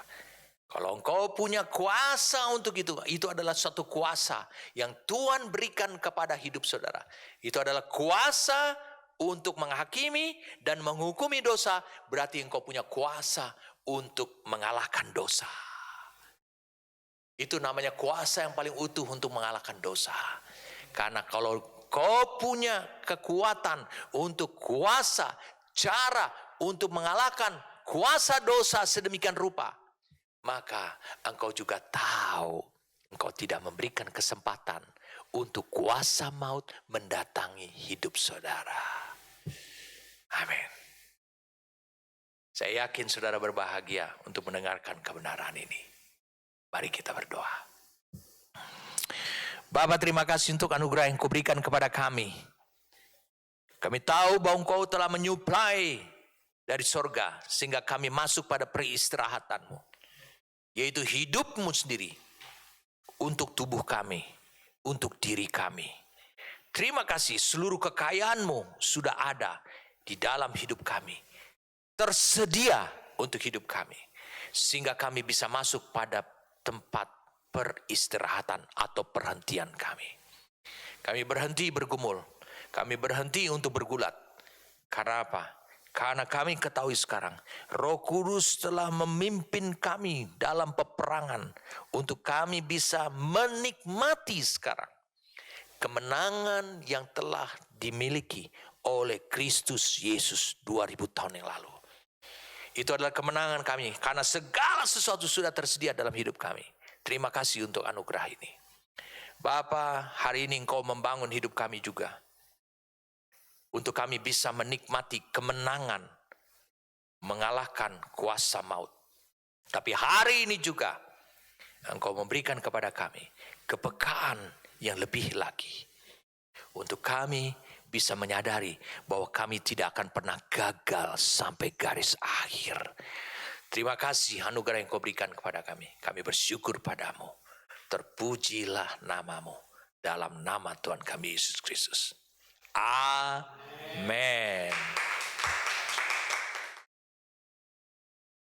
kalau engkau punya kuasa untuk itu adalah suatu kuasa yang Tuhan berikan kepada hidup saudara. Itu adalah kuasa untuk menghakimi dan menghukumi dosa. Berarti engkau punya kuasa untuk mengalahkan dosa. Itu namanya kuasa yang paling utuh untuk mengalahkan dosa. Karena kalau kau punya kekuatan untuk kuasa, cara untuk mengalahkan kuasa dosa sedemikian rupa, maka engkau juga tahu engkau tidak memberikan kesempatan untuk kuasa maut mendatangi hidup saudara. Amin. Saya yakin saudara berbahagia untuk mendengarkan kebenaran ini. Mari kita berdoa. Bapa, terima kasih untuk anugerah yang kau berikan kepada kami. Kami tahu bahwa engkau telah menyuplai dari sorga, sehingga kami masuk pada periistirahatanmu. Yaitu hidupmu sendiri, untuk tubuh kami, untuk diri kami. Terima kasih seluruh kekayaanmu sudah ada di dalam hidup kami. Tersedia untuk hidup kami. Sehingga kami bisa masuk pada tempat peristirahatan atau perhentian kami. Kami berhenti bergumul. Kami berhenti untuk bergulat. Karena apa? Karena kami ketahui sekarang, Roh Kudus telah memimpin kami dalam peperangan untuk kami bisa menikmati sekarang kemenangan yang telah dimiliki oleh Kristus Yesus 2000 tahun yang lalu. Itu adalah kemenangan kami karena segala sesuatu sudah tersedia dalam hidup kami. Terima kasih untuk anugerah ini. Bapa, hari ini engkau membangun hidup kami juga. Untuk kami bisa menikmati kemenangan. Mengalahkan kuasa maut. Tapi hari ini juga engkau memberikan kepada kami kepekaan yang lebih lagi. Untuk kami bisa menyadari bahwa kami tidak akan pernah gagal sampai garis akhir. Terima kasih anugerah yang kau berikan kepada kami. Kami bersyukur padamu. Terpujilah namamu dalam nama Tuhan kami Yesus Kristus. Amin.